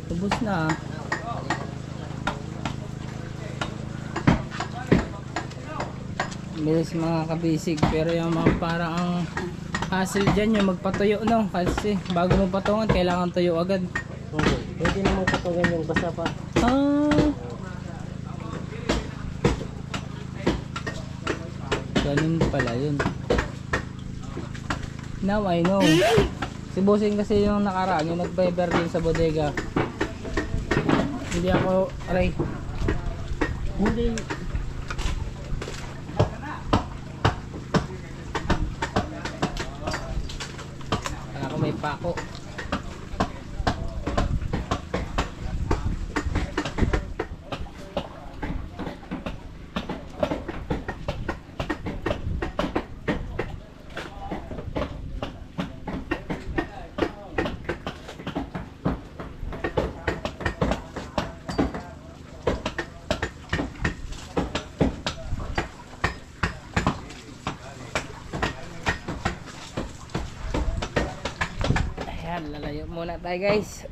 Ubus na. Bilis mga kabisig, pero yung mga parang ang hassle dyan yung magpatuyo no, kasi bago mo patungan kailangan tuyo agad. Pwede naman katugan yung basa pa. Ganun pala yun. Now I know. Si Bossing kasi yung nakaraan, yung nag-fiber din sa bodega. Hindi ako, aray. Hindi. Kaya ako may pako. Ayan, lalayo muna tayo guys.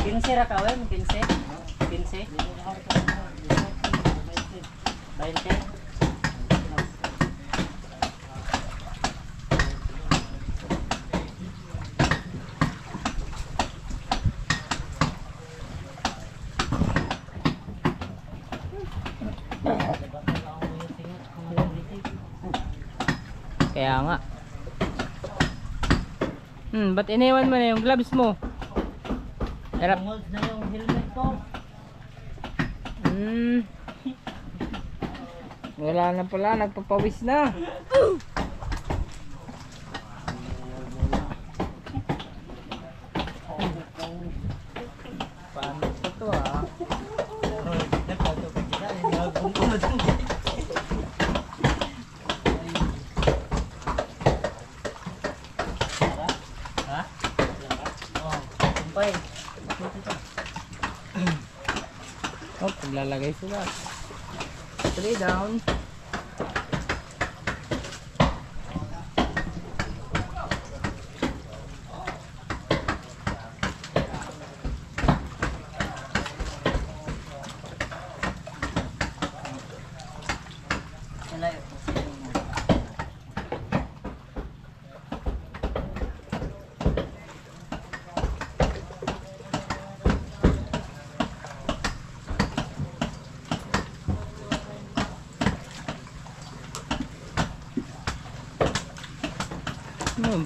Kinsera ka, Wen? Kinse? Kinse? 20? Kaya nga. Ba't iniwan mo na yung gloves mo? Harap. Na yung helmet ko. Wala na pala, nagpapawis na. Paano ito ah? Oh, paglalagay sila. 3 down.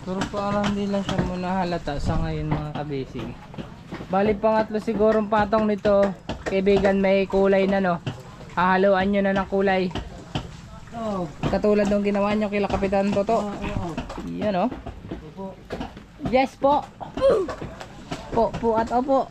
Pero parang hindi lang siya muna halata sa ngayon mga kabisig. Bali pangatlo sigurong patong nito. Kaibigan, may kulay na no. Hahaluan nyo na ng kulay. Katulad ng ginawa nyo kila Kapitan Toto. Yan o. Yes po. Po at opo.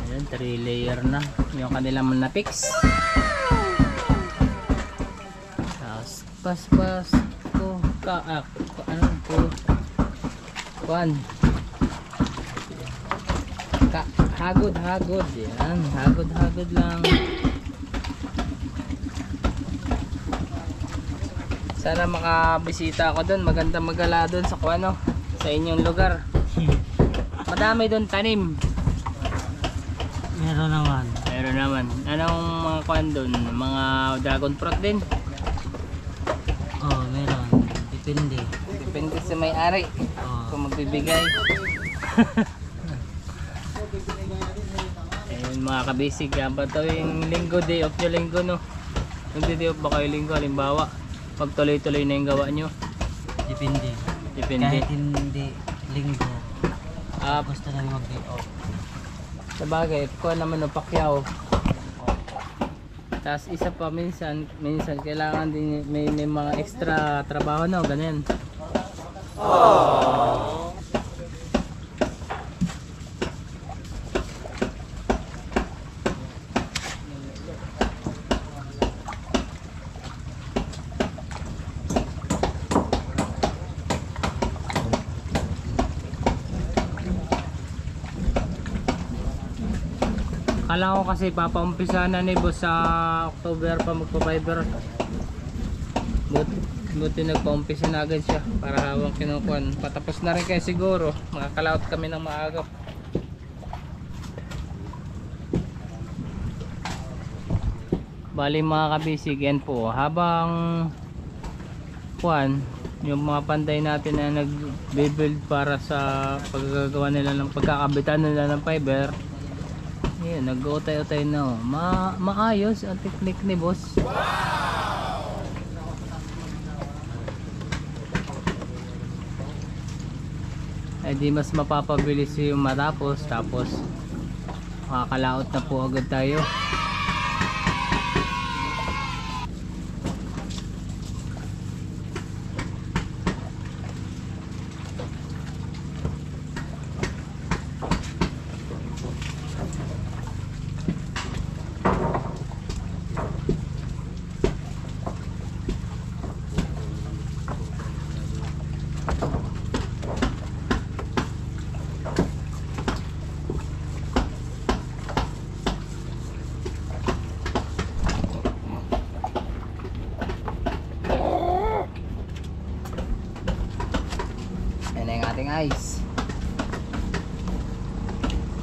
Ayan, 3 layer na yung kanilang manapix. Tapos pas ko ano po kuan hagod yan, hagod lang. Sana makabisita ako doon, maganda magala doon sa kuano, sa inyong lugar. Madami doon tanim. Meron naman. Anong mga kuan doon? Mga dragon fruit din? Oh, meron. Depende sa may-ari kung magbibigay. Ayun mga kabisig, ba ito yung linggo, day off nyo linggo no? Nagdi-day off ba kayo linggo? Halimbawa, pag tuloy-tuloy na yung gawa nyo? Depende. Kahit hindi linggo, basta na mag-day off. Sabagay, kuha naman ng Pacquiao. Tapos isa pa minsan kailangan din may mga extra trabaho no, ganyan. Kala ko kasi papaumpisa na ni boss sa October pa magpa-fiber. Buti nagpaumpisa na agad siya para hawang kinukuhan. Patapos na rin kayo siguro. Makakalaot kami ng maaga. Bali mga kabisig, yan po. Habang kuhan, yung mga panday natin na nag-build para sa paggagawa nila ng pagkakabitan nila ng fiber. Ayan, nag-utay-utay na oh. Maayos ang technique ni boss. Ay di mas mapapabilis yung matapos. Tapos makakalaot na po agad tayo.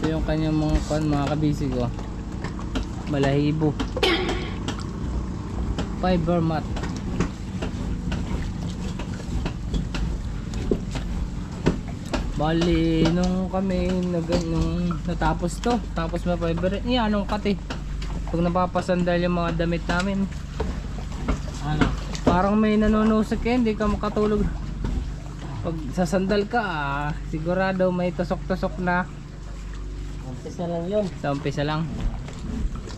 Ito yung kanyang mga kabisig oh. Balahibo. Fiber mat. Bali nung kami nung natapos to, tapos may fiber. Anong kati? Pag napapasandal yung mga damit namin. Ano? Parang may nanunusik eh, hindi ka makatulog. Pag sasandal ka, sigurado may tusok-tusok na. Umpisa lang yun. Sa umpisa lang.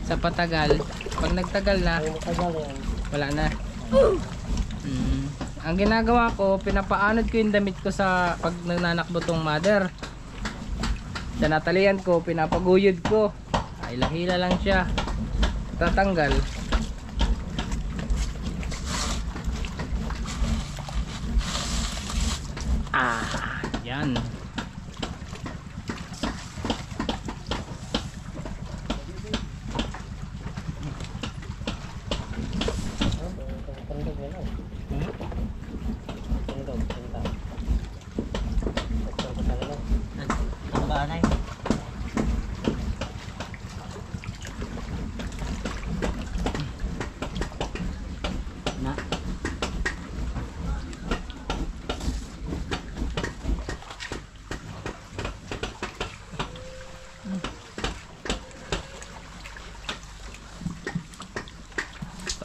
Sa patagal, pag nagtagal na, wala na. Ang ginagawa ko, pinapaanod ko yung damit ko sa pag nananakbo tong mother. Sa natalian ko, pinapaguyod ko. Hila-hila lang siya. Tatanggal. Yan.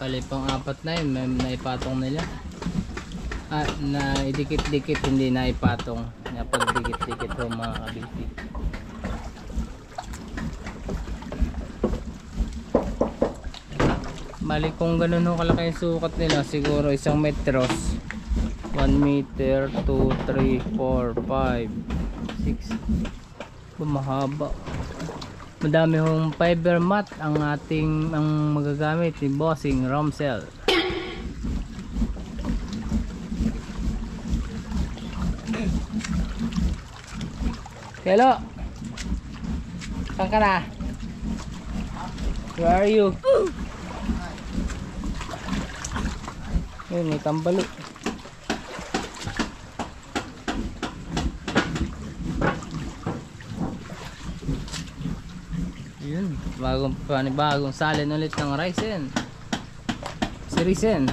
Bali pang apat na yun, may naipatong nila. Na idikit-dikit, hindi na ipatong. Napag-dikit-dikit ho mga kabisig. Bali kung ganun ho kalaki yung sukat nila, siguro 1 metros. 1 meter, 2, 3, 4, 5, 6. Mahaba. Madami hong fiber mat ang magagamit ni Bossing Romsel. Hello. Saan ka na? Where are you? Ayun, may tambalo. Yun, bagong salin ulit ng Ryzen. Si Ryzen.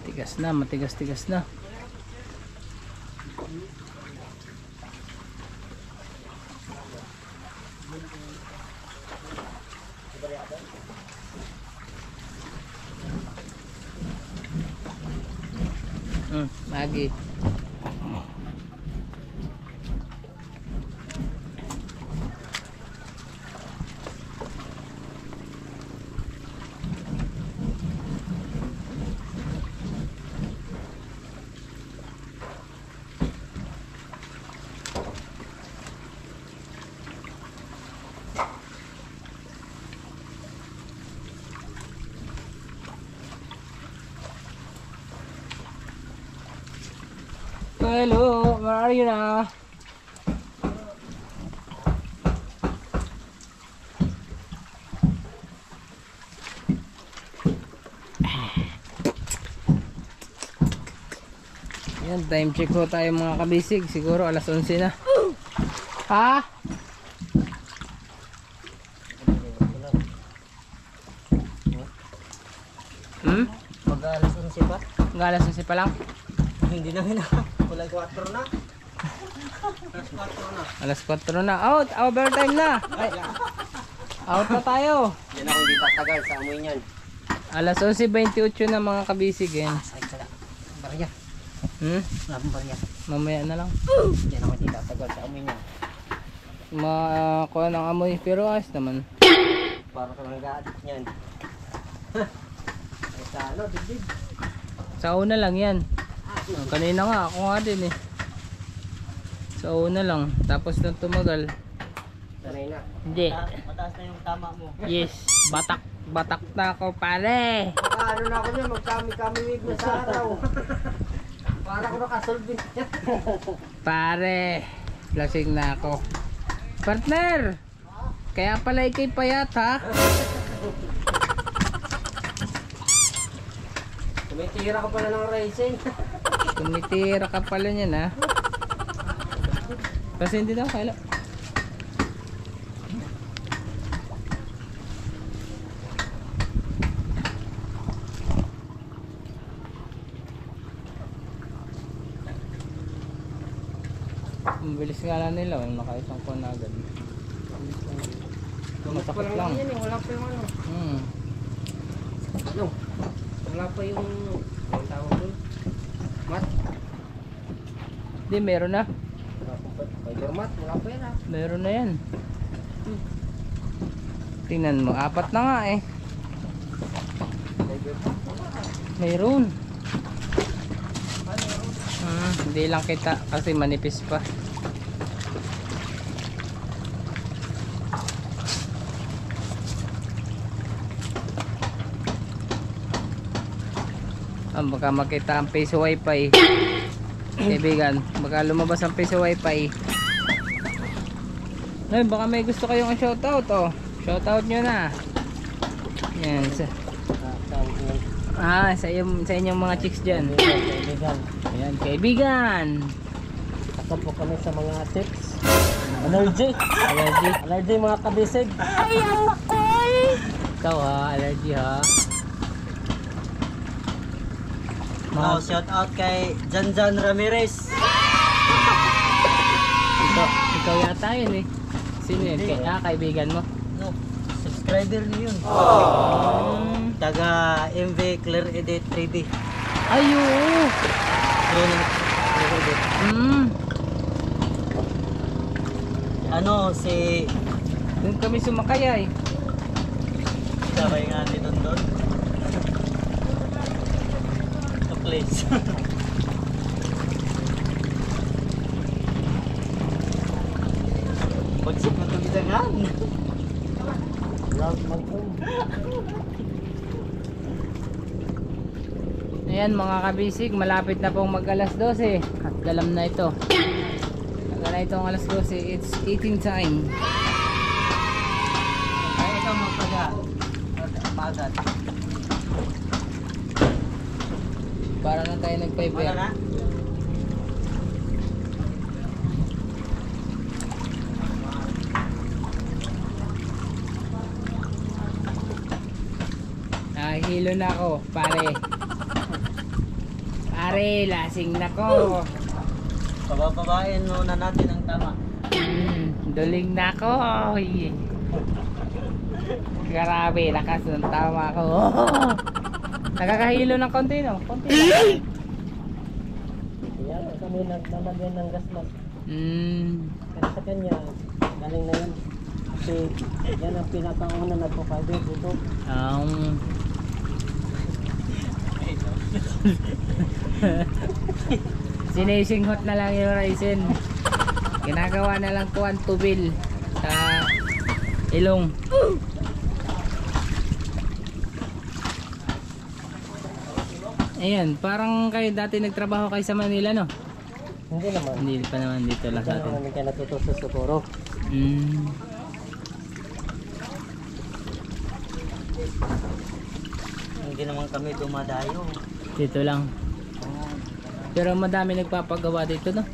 Tigas na, matigas-tigas na. Lagi. Hello, where are you now? Yan, time check ho tayo mga kabisig. Siguro alas 11 na. Ha? Mag-alas 11 pa? Alas 11 pa lang? Hindi na nga. Walang 4 na. Alas 4 na. Out! Overtime na! Ay, out na tayo. Yan ako hindi tatagal sa amoy niyan. Alas 11:28 na mga kabisig. Yan. Ay, sala. Barya. Labang barya. Mamaya na lang. Yan ako hindi tatagal sa amoy niyan. Makuha ng amoy pero ayos naman. Para ka lang ga-addict niyan. Ay, sa ano, dibdib. Sa una lang yan. Kanina nga ako nga din eh. Sa una lang. Tapos nang tumagal. Sanay na. Hindi. Mataas na yung tama mo. Yes. Batak na ako pare. Ano na ako niya, magkami-kami wig na sa araw. Para ko nakasolve niya. Pare. Lasing na ako. Partner. Kaya pala ikay payat ha. Tumitira ka pala ng racing. Tumitira ka pala niyan ha. Kasi hindi daw kaila. Mabilis nga lang nila, nakaisang ko na agad. Masakit lang. Yan, eh, wala pa yung ano. Ano? Wala pa yung ang tawag doon. Mat? Hindi, meron na. Fiber mat, wala pa yan ah. Meron na yan. Tingnan mo, 4 na nga eh. Meron. Hindi lang kita kasi manipis pa. Baka makita ang piso wifi. Kaibigan, baka lumabas ang piso wifi. Ay, baka may gusto kayong shoutout oh. Shoutout nyo na. Yan. Sa inyong mga chicks dyan. Kaibigan. Ayan, kaibigan. Kasap po kami sa mga tips. Allergy. Allergy mga kabisig. Ikaw ha, allergy ha. Oh, shout out kay Janjan Ramirez. Ikaw yata yun eh. Sino yun? Kaibigan mo? No, subscriber niyo yun. Taga MV Clear Edit 3D. Ayo. Ano si Doon kami sumakay ay. sabay nga din doon. The place. Bagsik na itong idangan. Love mag-home. Ayan mga kabisig, malapit na pong mag alas 12 at galam na ito. Hanggang na itong alas 12, it's eating time. Ay, ikaw magpaga. Pagat. Para na tayo Wala nag-paper. na? Hilo na ako, pare. Pare, lasing na ko. Pabababain muna natin ang tama. Duling na ako. Grabe, lakas ng tama ko. Nakakahilo ng konti, no? Konti lang. Yan, kami naglalagyan ng gas mask. Kasi sa kanya, galing na yun. Kasi yan ang pinakauna nagpo-fiber dito. Sinisinghot na lang yung Ryzen. Ginagawa na lang kuwan tubil sa ilong. Ayan, parang kayo dati nagtrabaho kayo sa Manila, no? Hindi naman. Hindi pa naman dito lang sa Diyan atin. namin kaya natuto sa Socorro. Hindi naman kami dumadayo. Dito lang. Pero madami nagpapagawa dito, no?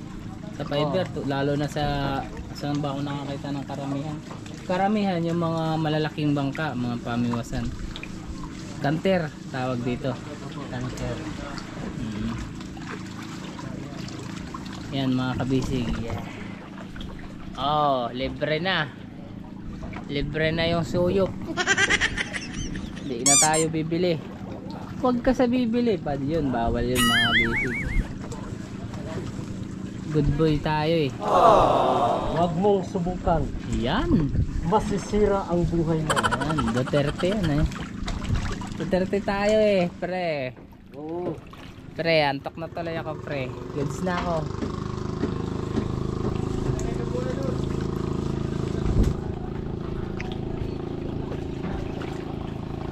Sa fiber, lalo na saan ba ako nakakita ng karamihan. Karamihan yung mga malalaking bangka, mga pamiwasan. Kanter, tawag dito. Tanker. Yan mga kabisig. Yeah. Oh, libre na. Libre na yung suyok. Hindi na tayo bibili. Huwag ka sa bibili. Pwede yun, bawal yun mga kabisig. Good boy tayo eh. Huwag mong subukan. Yan. Masisira ang buhay mo. Yan, Duterte yan eh. Duterte tayo eh, pre. Oo. Pre, antok na tuloy ako pre. Goods na ako.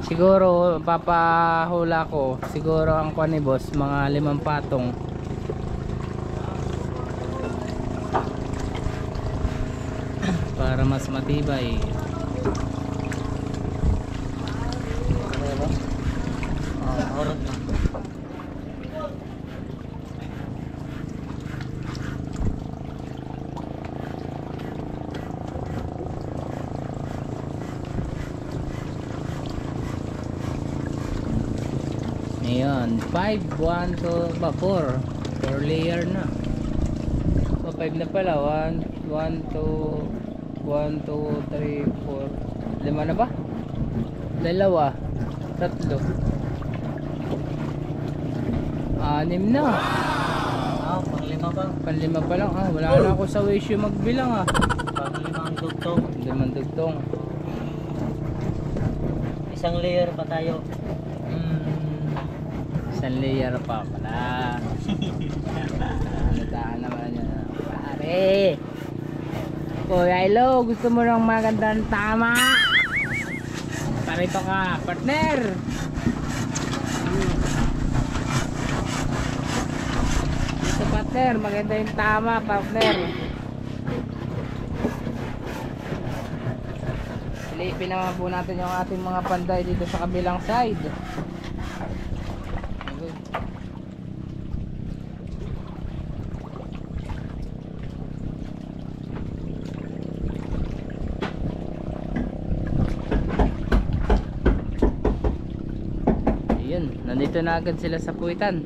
Siguro papahula ko. Siguro ang kuha ni boss mga 5 patong. Para mas matibay. Orot na. 1, 5, 1 to 4 layer na. O 5 na pala. 1, 2, 3, 4. 5 na ba? 2, 3, 6 na. Panglima pa. Panlima pa lang. Wala na ako sa wish yung magbilang Panglimang dugtong. Limang dugtong. Isang layer pa tayo. Isang layer pa pala. Nandaan naman yan. Pare! Kuya Ilo, gusto mo ng magandang tama? Parito ka, partner! Dito partner, maganda yung tama, partner. Silipin naman po natin yung ating mga panday dito sa kabilang side. Ayun, nandito na agad sila sa puwitan.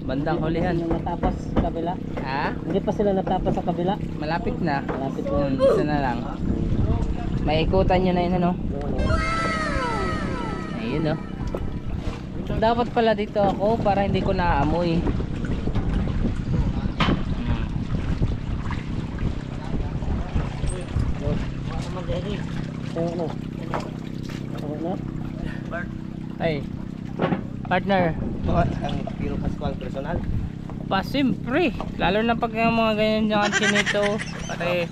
Bandang hulihan. Yung natapos sa kabila. Ha? Hindi pa sila natapos sa kabila. Malapit na. Malapit na. Isa na lang. May ikutan nyo na yun, ano? Ayun, oh. Dapat pala dito ako para hindi ko naamoy. Ay, partner. Ang Piro Pascual personal. Pa siyempre, lalo na pag yung mga ganyan yung chinito, pare.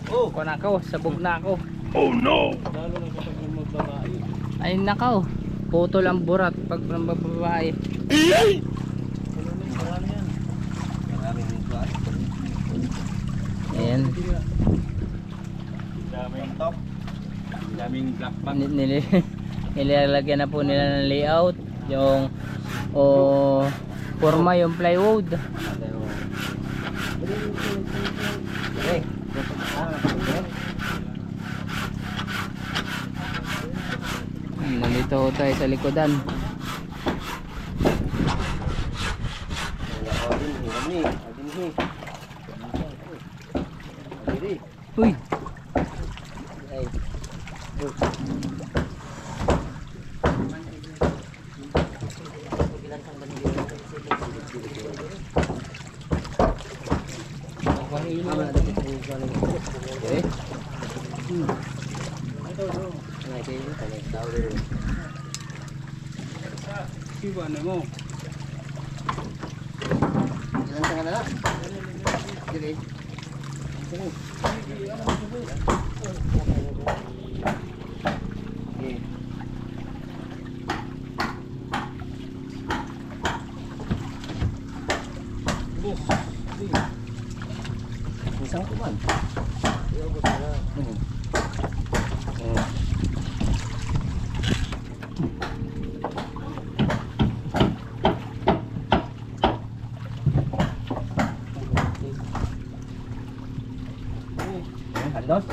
Oh, ko na ako, sabog na ako. Oh no. Lalo na kapag yung magbabae. Ay nakaw, putol ang burat pag ng babae. Marami yan. Maraming buwan. Ayan. Daming top. Daming black bag. Nilalagyan na po nila ng layout yung forma yung plywood. Okay. Nandito ho tayo sa likodan. Uy. Okay. Siwa na mo. Isang kuman. Dos.